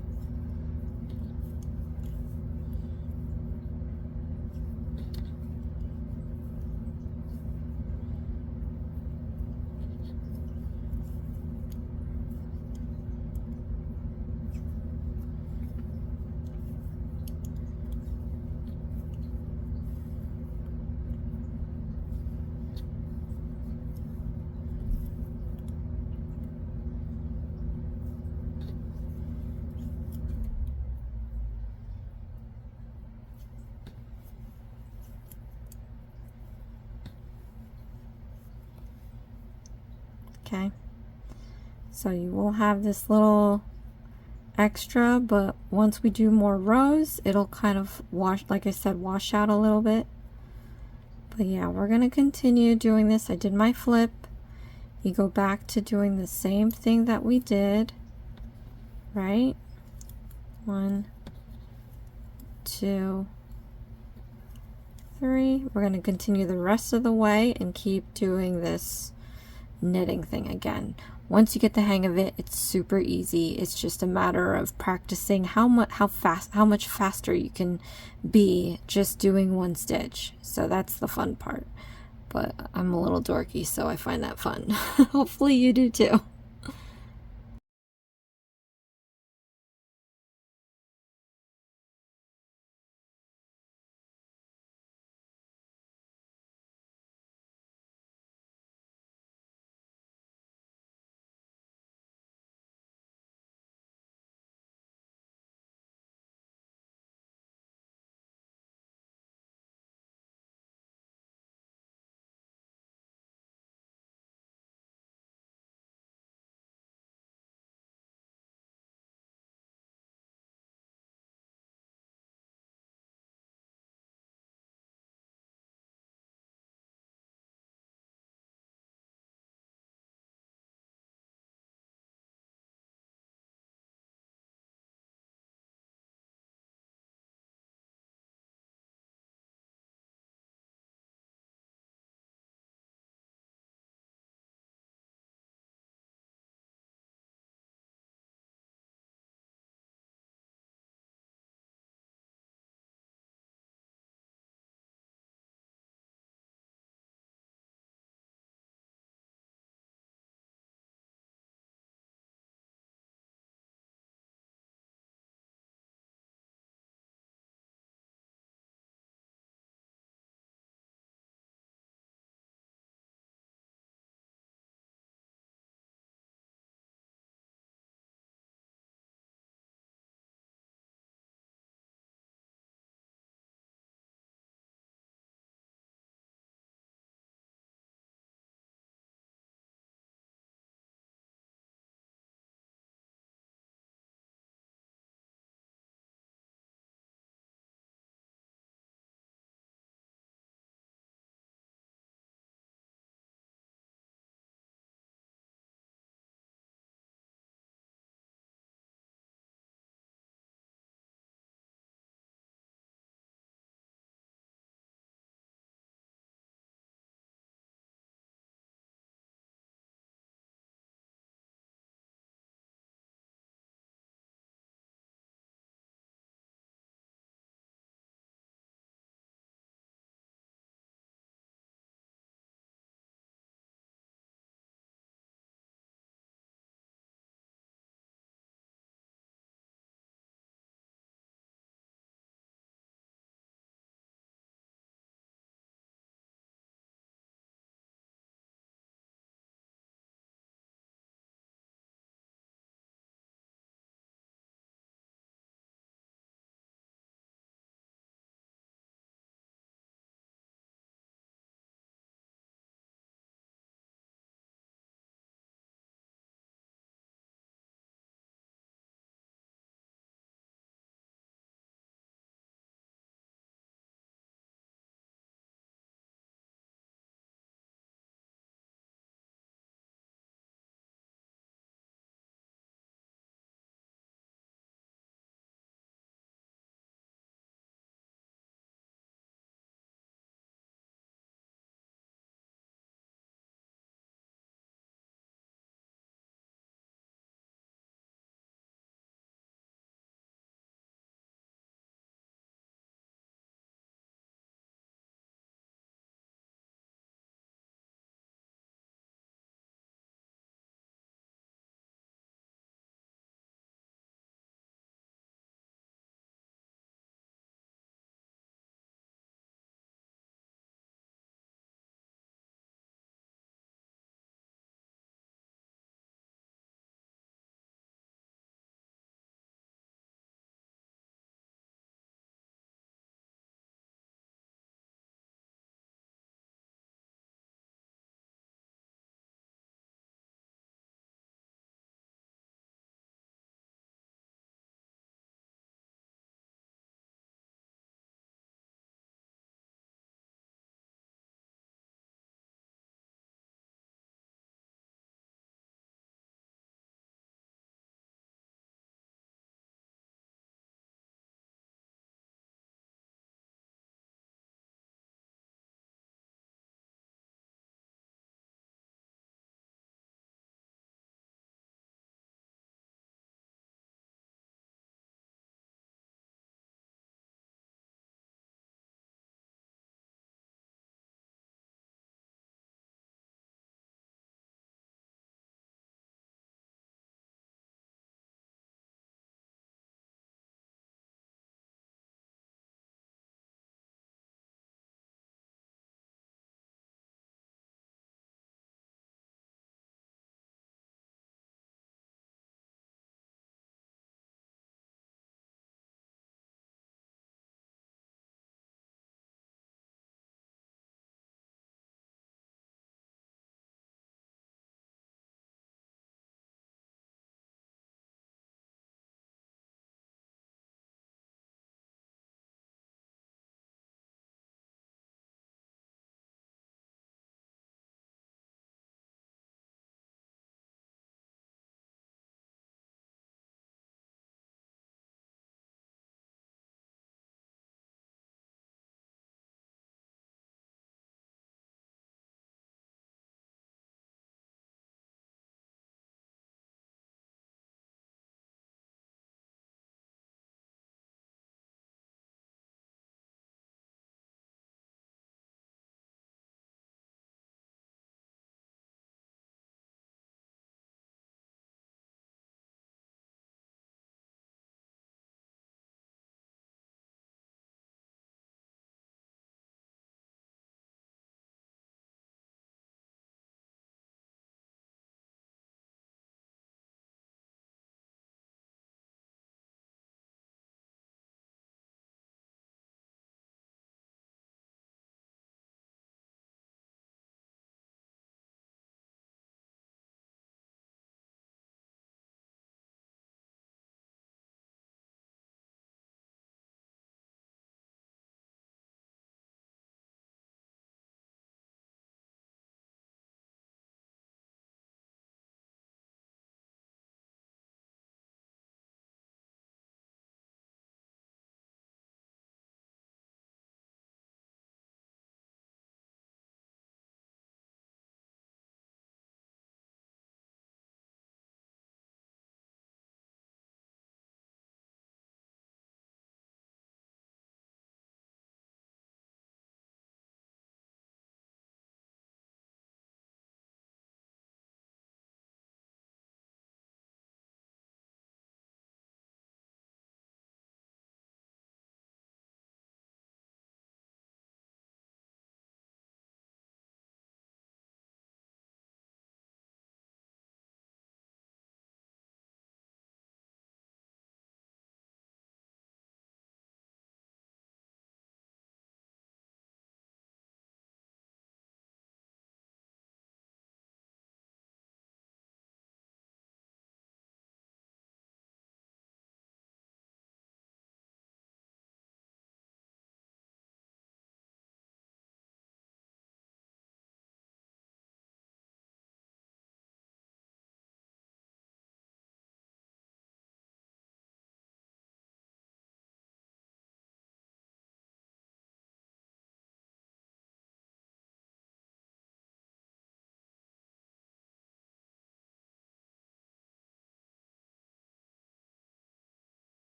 Okay, so you will have this little extra, but once we do more rows, it'll kind of wash, like I said, wash out a little bit. But yeah, we're going to continue doing this. I did my flip. You go back to doing the same thing that we did, right? 1, 2, 3. We're going to continue the rest of the way and keep doing this knitting thing again. Once you get the hang of it, it's super easy. It's just a matter of practicing how much faster you can be just doing one stitch. So that's the fun part. But I'm a little dorky, so I find that fun. Hopefully you do too.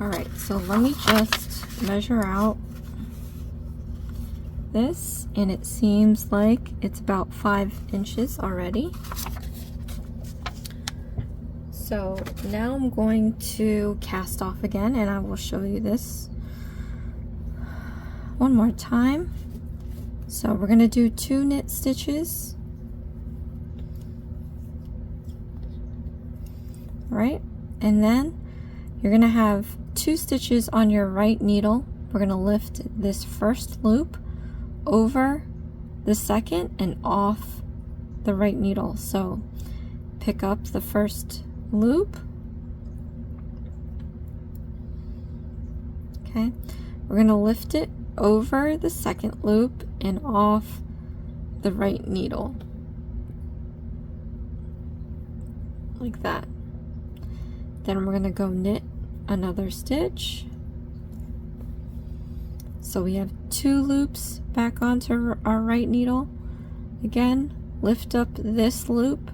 Alright, so let me just measure out this, and it seems like it's about 5 inches already. So now I'm going to cast off again, and I will show you this one more time. So we're going to do 2 knit stitches, right? And then you're going to have 2 stitches on your right needle. We're going to lift this first loop over the second and off the right needle. So pick up the first loop. Okay, we're going to lift it over the second loop and off the right needle, like that. Then we're going to go knit another stitch. So we have 2 loops back onto our right needle. Again, lift up this loop,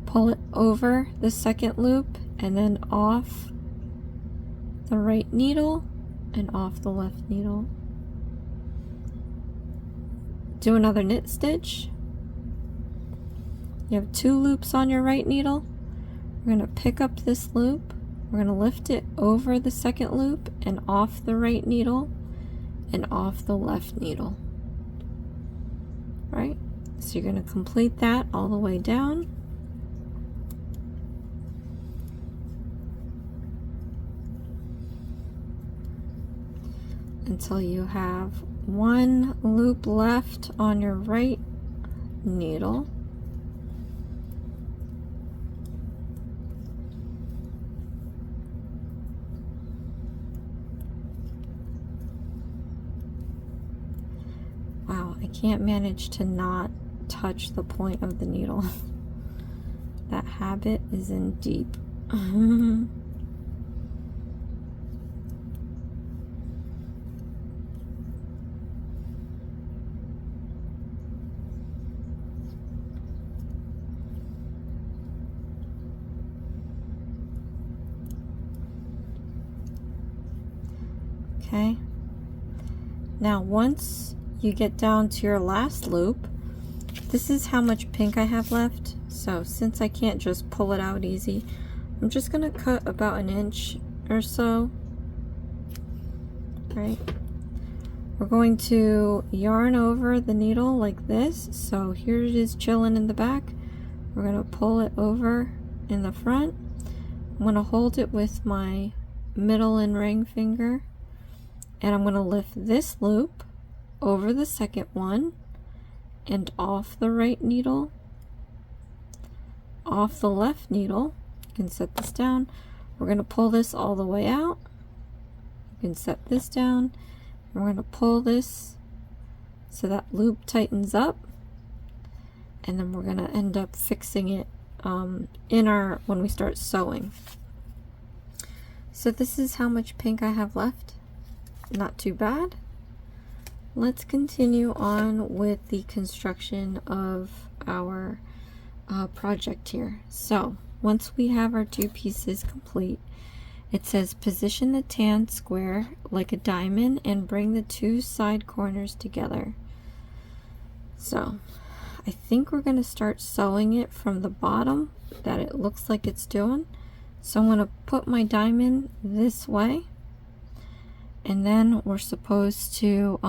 pull it over the second loop, and then off the right needle and off the left needle. Do another knit stitch. You have 2 loops on your right needle. We're going to pick up this loop. We're going to lift it over the second loop and off the right needle and off the left needle. Right? So you're going to complete that all the way down. Until you have 1 loop left on your right needle. Wow, I can't manage to not touch the point of the needle. That habit is in deep. Okay, now once you get down to your last loop, this is how much pink I have left. So since I can't just pull it out easy, I'm just going to cut about 1 inch or so. Right, we're going to yarn over the needle like this. So here it is chilling in the back. We're going to pull it over in the front. I'm going to hold it with my middle and ring finger, and I'm going to lift this loop over the second one and off the right needle, off the left needle. You can set this down. We're going to pull this all the way out. You can set this down. We're going to pull this so that loop tightens up, and then we're going to end up fixing it when we start sewing. So this is how much pink I have left. Not too bad. Let's continue on with the construction of our project here. So once we have our 2 pieces complete, it says position the tan square like a diamond and bring the 2 side corners together. So I think we're going to start sewing it from the bottom that it looks like it's doing. So I'm going to put my diamond this way. And then we're supposed to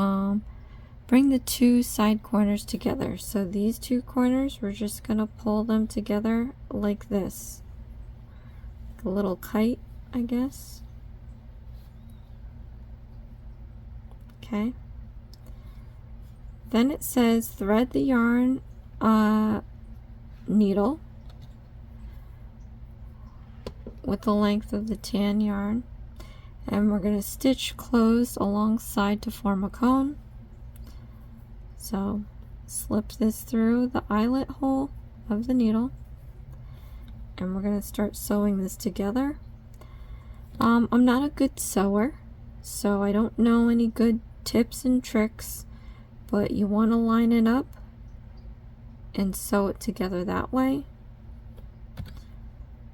bring the 2 side corners together. So these 2 corners, we're just going to pull them together like this. Like a little kite, I guess. Okay. Then it says thread the yarn needle with the length of the tan yarn. And we're going to stitch closed alongside to form a cone. So slip this through the eyelet hole of the needle, and we're going to start sewing this together. I'm not a good sewer, so I don't know any good tips and tricks, but you want to line it up and sew it together that way.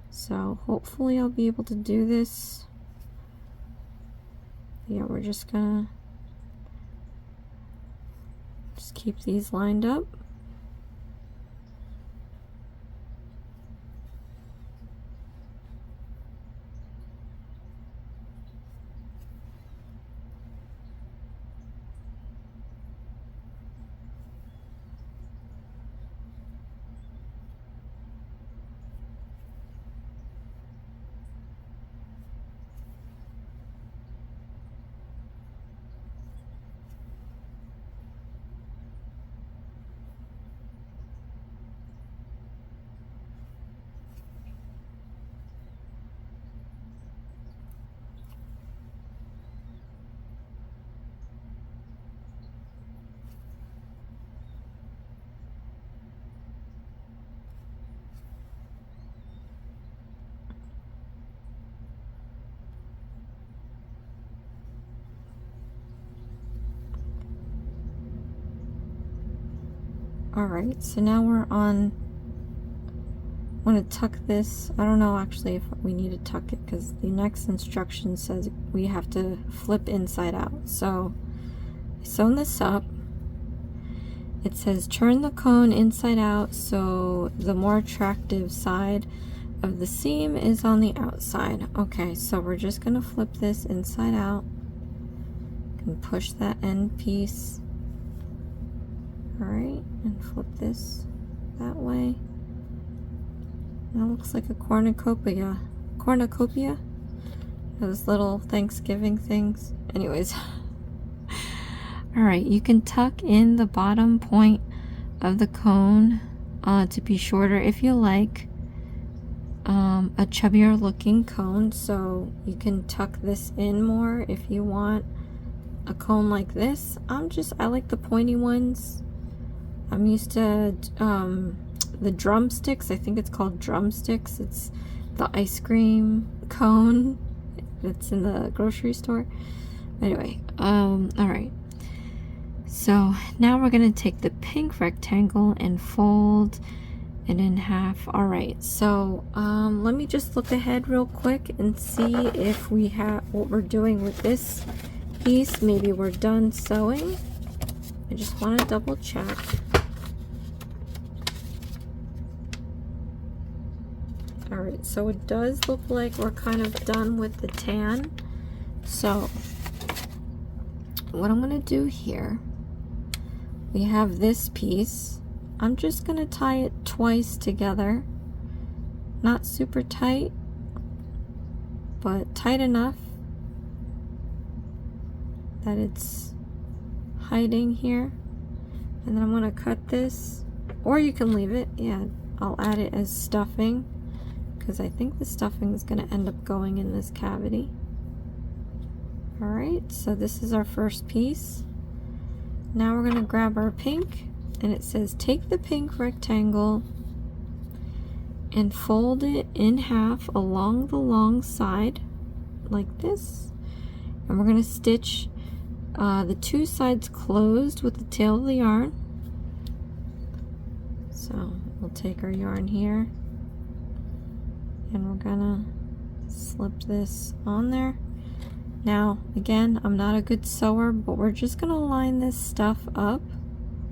So hopefully I'll be able to do this Yeah, we're just gonna keep these lined up. Alright, so now we're on, I'm going to tuck this. I don't know actually if we need to tuck it because the next instruction says we have to flip inside out. So I sewn this up. It says turn the cone inside out so the more attractive side of the seam is on the outside. Okay, so we're just going to flip this inside out and push that end piece. Alright, and flip this that way. That looks like a cornucopia. Cornucopia? Those little Thanksgiving things. Anyways. Alright, you can tuck in the bottom point of the cone to be shorter if you like a chubbier looking cone. So you can tuck this in more if you want a cone like this. I like the pointy ones. I'm used to the drumsticks. I think it's called drumsticks. It's the ice cream cone that's in the grocery store. Anyway, alright. So now we're going to take the pink rectangle and fold it in half. Alright, so let me just look ahead real quick and see if we have what we're doing with this piece. Maybe we're done sewing. I just want to double check. Alright, so it does look like we're kind of done with the tan. So what I'm going to do here, we have this piece. I'm just going to tie it twice together. Not super tight, but tight enough that it's hiding here. And then I'm going to cut this, or you can leave it. Yeah, I'll add it as stuffing, because I think the stuffing is going to end up going in this cavity. Alright, so this is our first piece. Now we're going to grab our pink, and it says take the pink rectangle and fold it in half along the long side like this, and we're going to stitch the two sides closed with the tail of the yarn. So we'll take our yarn here and we're gonna slip this on there. Now again, I'm not a good sewer, but we're just gonna line this stuff up.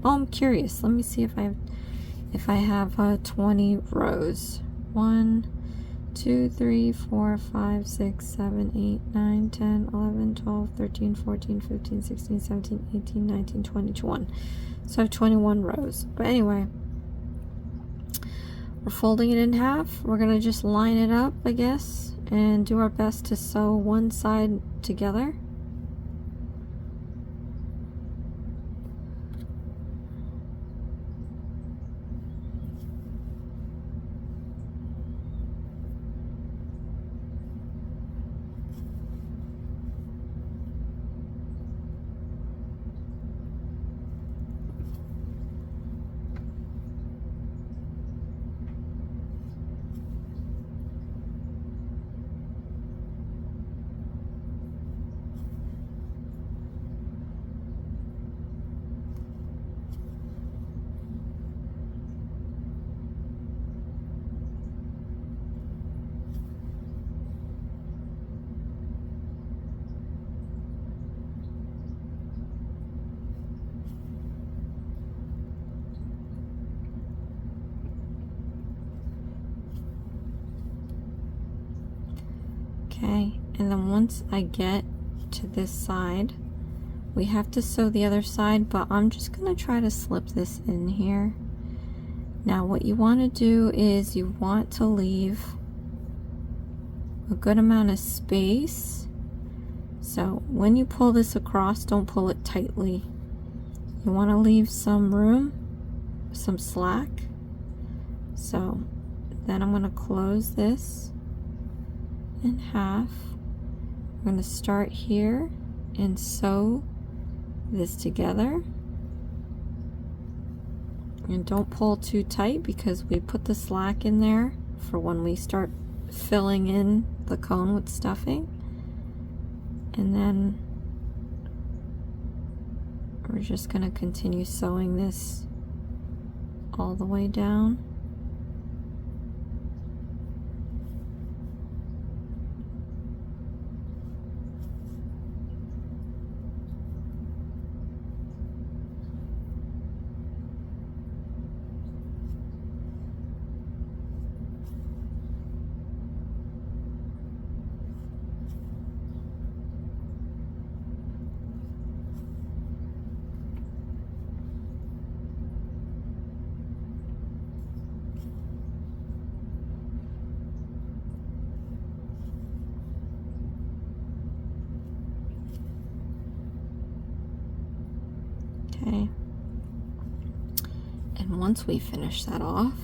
Oh, I'm curious, let me see if I have 20 rows. 1, 2, 3, 4, 5, 6, 7, 8, 9, 10, 11, 12, 13, 14, 15, 16, 17, 18, 19, 20, 21. So I have 21 rows. But anyway, we're folding it in half. We're gonna just line it up, I guess, and do our best to sew one side together. Okay, and then once I get to this side, we have to sew the other side, but I'm just going to try to slip this in here. Now what you want to do is you want to leave a good amount of space. So when you pull this across, don't pull it tightly. You want to leave some room, some slack. So then I'm going to close this in half. I'm going to start here and sew this together. And don't pull too tight because we put the slack in there for when we start filling in the cone with stuffing. And then we're just going to continue sewing this all the way down. Okay, and once we finish that off,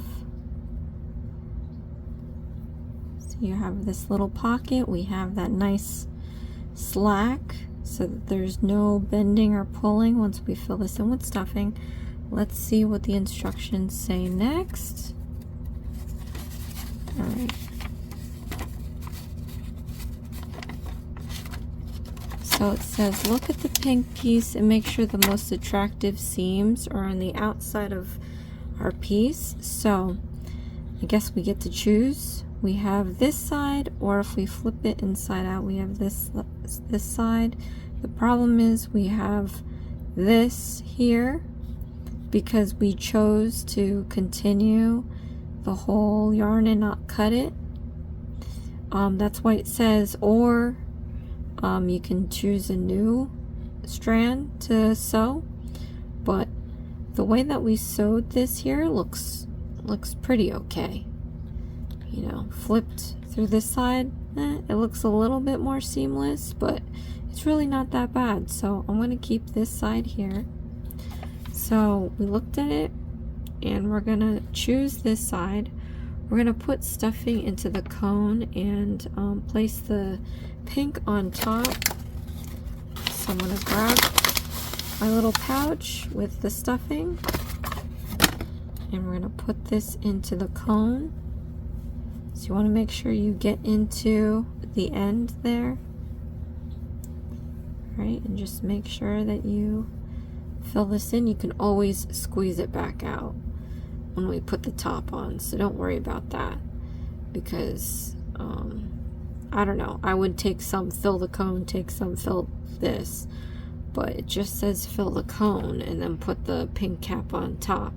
so you have this little pocket, we have that nice slack so that there's no bending or pulling once we fill this in with stuffing. Let's see what the instructions say next. All right. So it says, look at the pink piece and make sure the most attractive seams are on the outside of our piece. So I guess we get to choose. We have this side, or if we flip it inside out, we have this side. The problem is we have this here because we chose to continue the whole yarn and not cut it. That's why it says, or you can choose a new strand to sew, but the way that we sewed this here looks pretty okay. You know, flipped through this side, it looks a little bit more seamless, but it's really not that bad. So I'm going to keep this side here. So we looked at it and we're going to choose this side. We're going to put stuffing into the cone and place the pink on top. So I'm going to grab my little pouch with the stuffing and we're going to put this into the cone. So you want to make sure you get into the end there. Right, and just make sure that you fill this in. You can always squeeze it back out when we put the top on, so don't worry about that, because I don't know, I would take some, fill the cone, take some, fill this, but it just says fill the cone and then put the pink cap on top.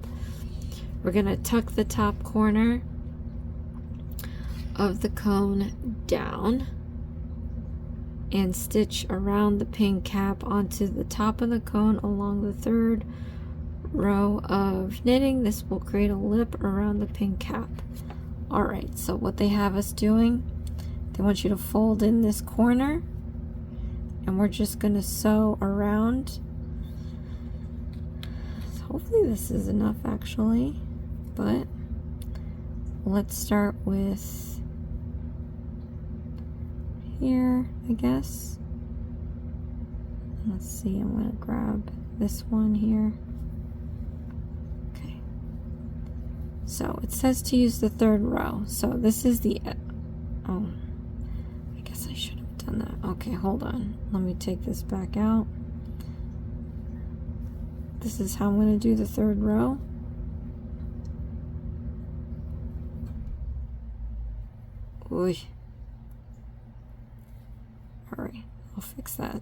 We're gonna tuck the top corner of the cone down and stitch around the pink cap onto the top of the cone along the third row of knitting. This will create a lip around the pink cap. Alright, so what they have us doing, they want you to fold in this corner and we're just going to sew around. So hopefully this is enough actually, but let's start with here, I guess. Let's see, I'm going to grab this one here. Okay. So it says to use the third row. So this is the, oh, I guess I should have done that. Okay, hold on. Let me take this back out. This is how I'm going to do the third row. Oy. Alright, I'll fix that.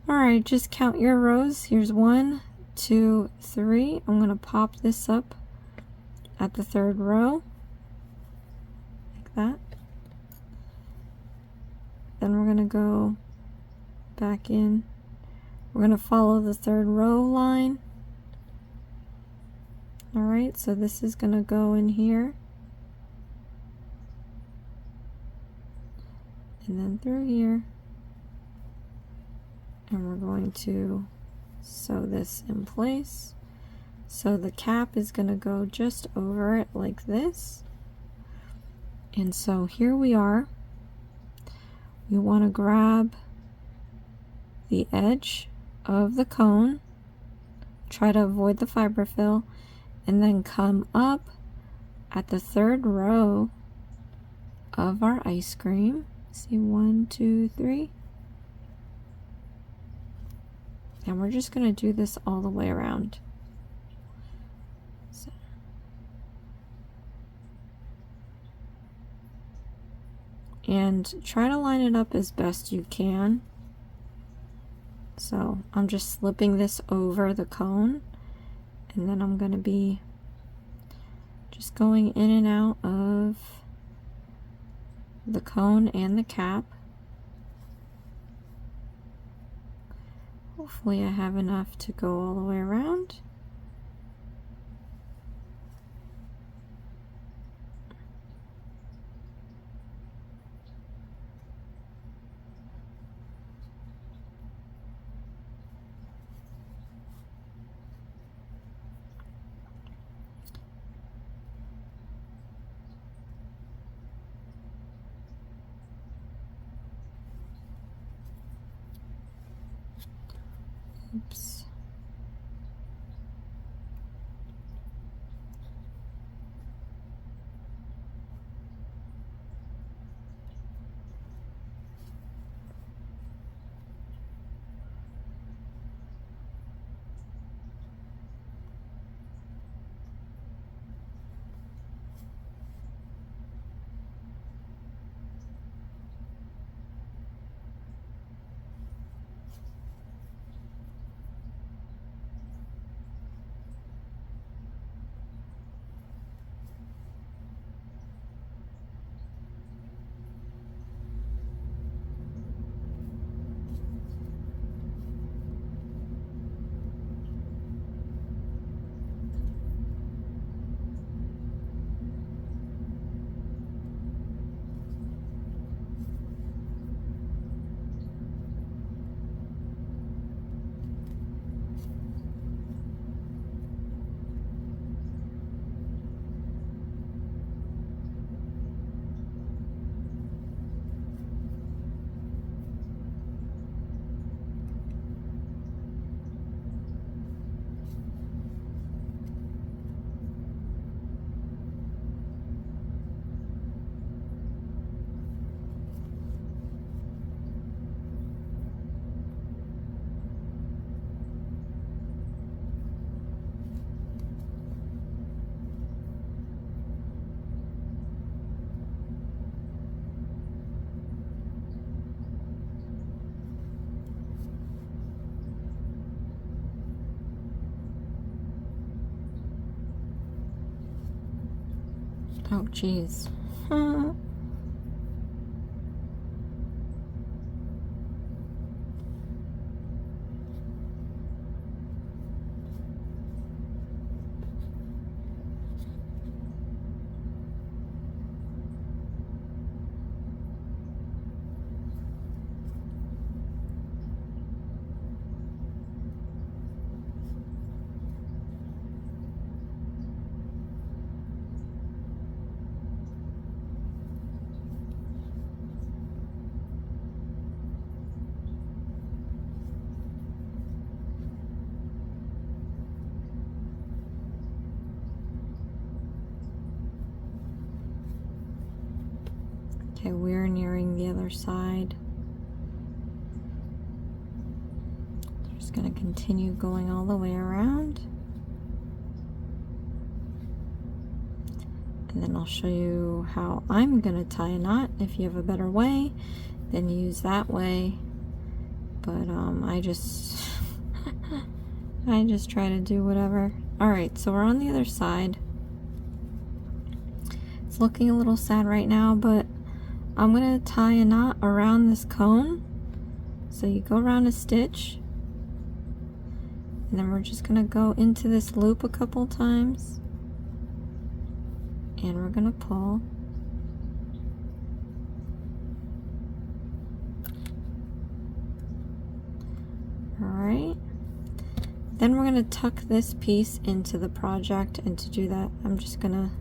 Alright, just count your rows. Here's 1, 2, 3. I'm going to pop this up at the third row, like that. then we're going to go back in. We're going to follow the third row line. Alright, so this is going to go in here. And then through here. And we're going to sew this in place. So the cap is going to go just over it like this. And so here we are. We want to grab the edge of the cone, try to avoid the fiberfill, and then come up at the third row of our ice cream. See, 1, 2, 3. And we're just going to do this all the way around. So. And try to line it up as best you can. So I'm just slipping this over the cone, and then I'm going to be just going in and out of the cone and the cap. Hopefully I have enough to go all the way around. Oops. Oh, geez. Okay, we're nearing the other side. Just going to continue going all the way around. And then I'll show you how I'm going to tie a knot. If you have a better way, then use that way. But I just I just try to do whatever. Alright, so we're on the other side. It's looking a little sad right now, but I'm gonna tie a knot around this cone. So you go around a stitch, and then we're just gonna go into this loop a couple times, and we're gonna pull. Alright, then we're gonna tuck this piece into the project, and to do that I'm just gonna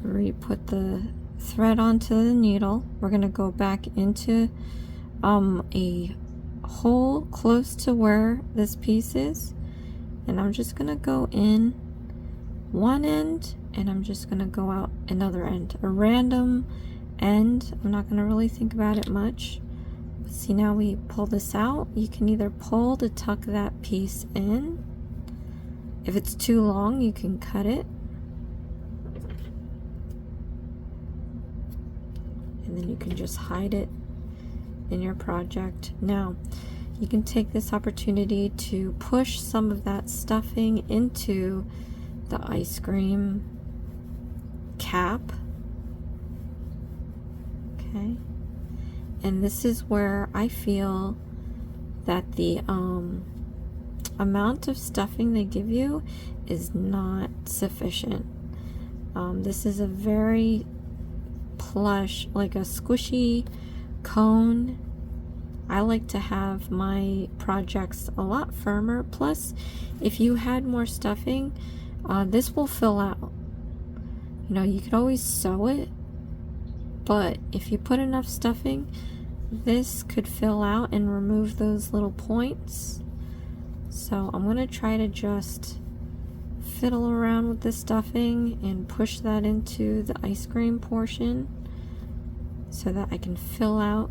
re-put the thread onto the needle. We're gonna go back into a hole close to where this piece is, and I'm just gonna go in one end, and I'm just gonna go out another end, a random end. I'm not gonna really think about it much. But see, now we pull this out. You can either pull to tuck that piece in. If it's too long, you can cut it, and then you can just hide it in your project. Now you can take this opportunity to push some of that stuffing into the ice cream cap. Okay, and this is where I feel that the amount of stuffing they give you is not sufficient. This is a very plush, like a squishy cone. I like to have my projects a lot firmer. Plus, if you had more stuffing, this will fill out. You know, you could always sew it, but if you put enough stuffing, this could fill out and remove those little points. So I'm going to try to just fiddle around with the stuffing and push that into the ice cream portion so that I can fill out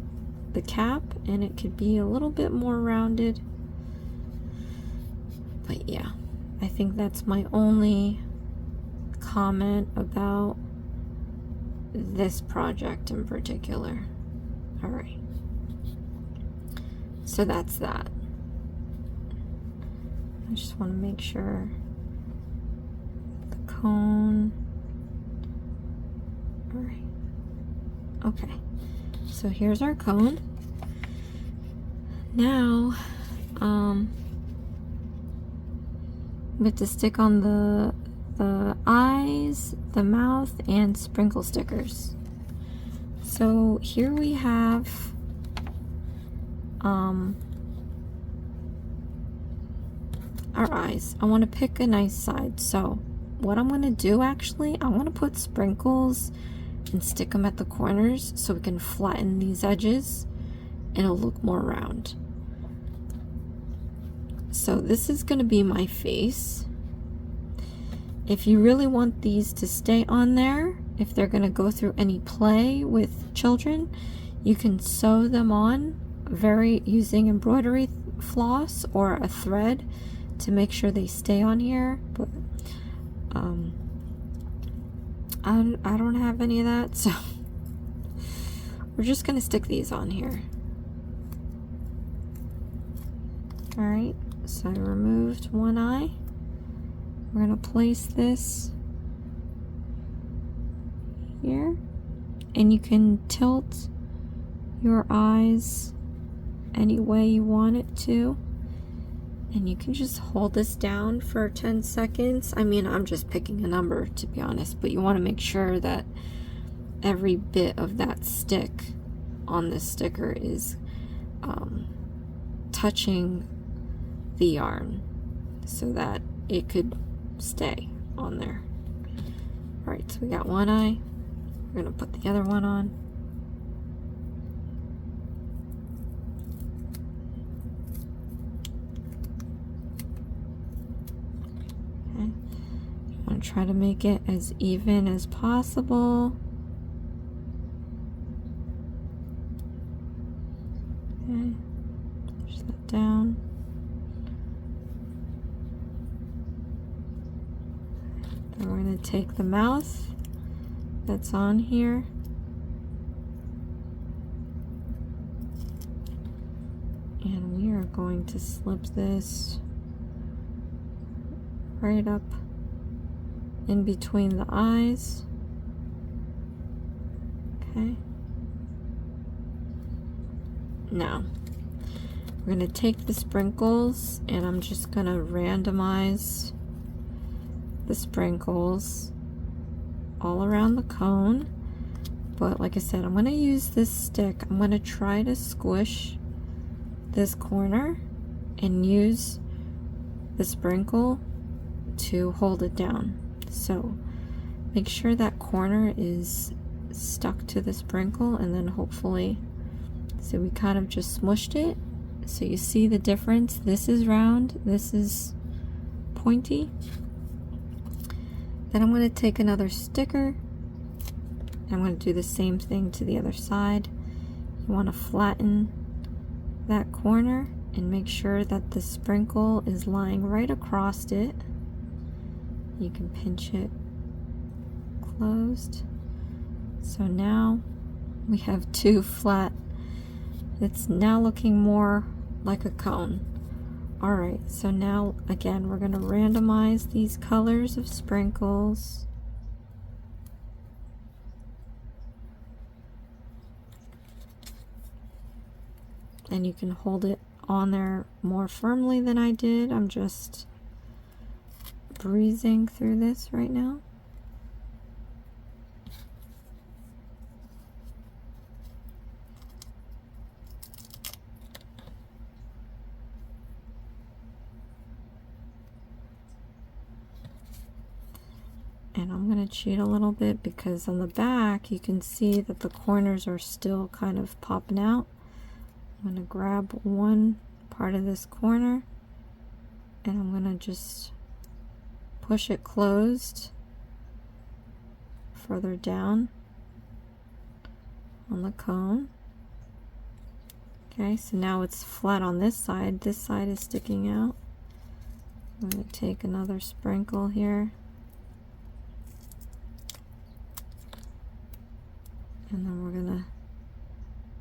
the cap and it could be a little bit more rounded. But yeah, I think that's my only comment about this project in particular. All right, so that's that. I just want to make sure the cone. All right, okay, so here's our cone. Now we have to stick on the eyes, the mouth, and sprinkle stickers. So here we have our eyes. I want to pick a nice side. So what I'm going to do, actually, I want to put sprinkles and stick them at the corners so we can flatten these edges and it'll look more round. So this is going to be my face. If you really want these to stay on there, if they're going to go through any play with children, you can sew them on using embroidery floss or a thread to make sure they stay on here. But I don't have any of that, so we're just going to stick these on here. All right, so I removed one eye. We're going to place this here, and you can tilt your eyes any way you want it to, and you can just hold this down for 10 seconds. I mean, I'm just picking a number, to be honest, but you want to make sure that every bit of that stick on this sticker is touching the yarn so that it could stay on there. All right, so we got one eye. We're going to put the other one on. Okay. I want to try to make it as even as possible. Okay. Push that down. Then we're going to take the mouth that's on here and we are going to slip this right up in between the eyes. Okay, Now, we're going to take the sprinkles and I'm just going to randomize the sprinkles all around the cone. But like I said, I'm going to use this stick. I'm going to try to squish this corner and use the sprinkle to hold it down. So make sure that corner is stuck to the sprinkle, and then hopefully, so we kind of just smushed it. So you see the difference. This is round, this is pointy. Then I'm going to take another sticker. I'm going to do the same thing to the other side. You want to flatten that corner and make sure that the sprinkle is lying right across it. You can pinch it closed. So now we have two flat. It's now looking more like a cone. Alright, so now again we're going to randomize these colors of sprinkles. And you can hold it on there more firmly than I did. I'm just breezing through this right now. And I'm going to cheat a little bit because on the back you can see that the corners are still kind of popping out. I'm going to grab one part of this corner and I'm going to just push it closed further down on the cone. Okay, so now it's flat on this side. This side is sticking out. I'm going to take another sprinkle here. And then we're going to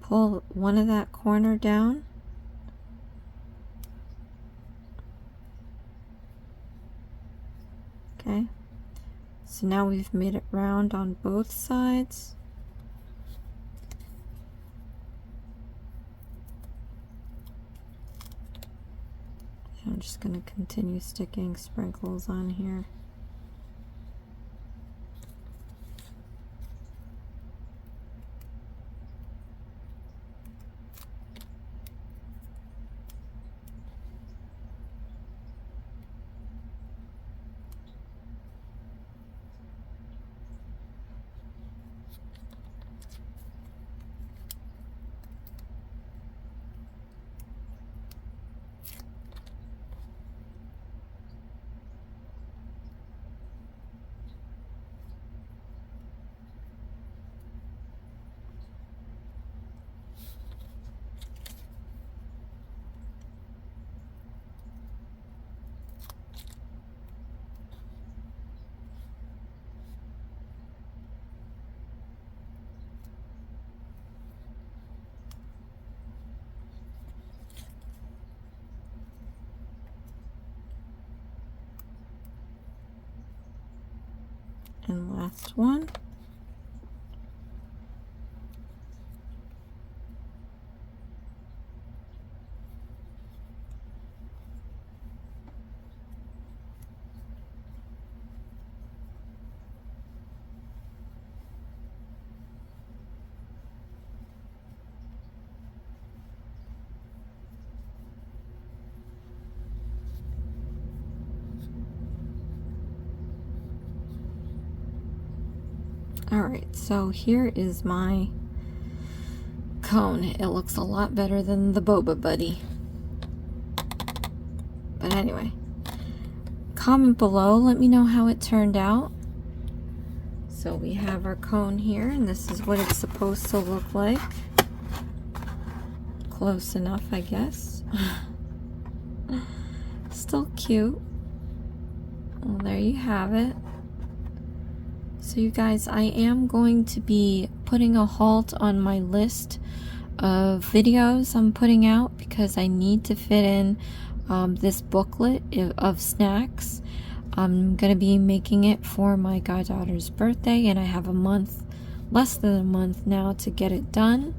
pull one of that corner down. Okay, so now we've made it round on both sides. And I'm just going to continue sticking sprinkles on here. And last one. Alright, so here is my cone. It looks a lot better than the Boba Buddy. But anyway, comment below, let me know how it turned out. So we have our cone here, and this is what it's supposed to look like. Close enough, I guess. Still cute. Well, there you have it. So you guys, I am going to be putting a halt on my list of videos I'm putting out because I need to fit in this booklet of snacks. I'm going to be making it for my goddaughter's birthday, and I have a month, less than a month now to get it done.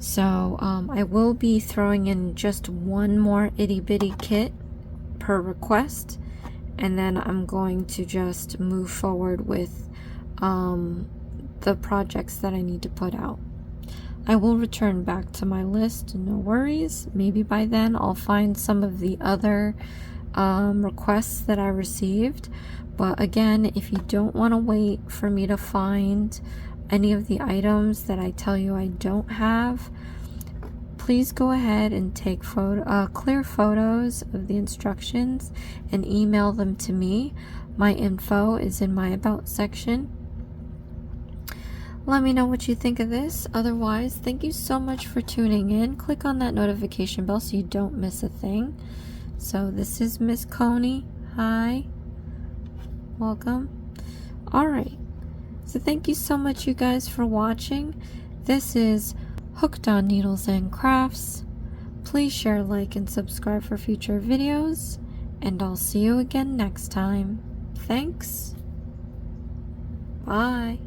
So I will be throwing in just one more itty bitty kit per request, and then I'm going to just move forward with the projects that I need to put out. I will return back to my list, no worries. Maybe by then I'll find some of the other requests that I received. But again, if you don't want to wait for me to find any of the items that I tell you I don't have, please go ahead and take clear photos of the instructions and email them to me. My info is in my About section. Let me know what you think of this. Otherwise, thank you so much for tuning in. Click on that notification bell so you don't miss a thing. So this is Miss Coney. Hi. Welcome. Alright. So thank you so much, you guys, for watching. This is Hooked on Needles and Crafts. Please share, like, and subscribe for future videos. And I'll see you again next time. Thanks. Bye.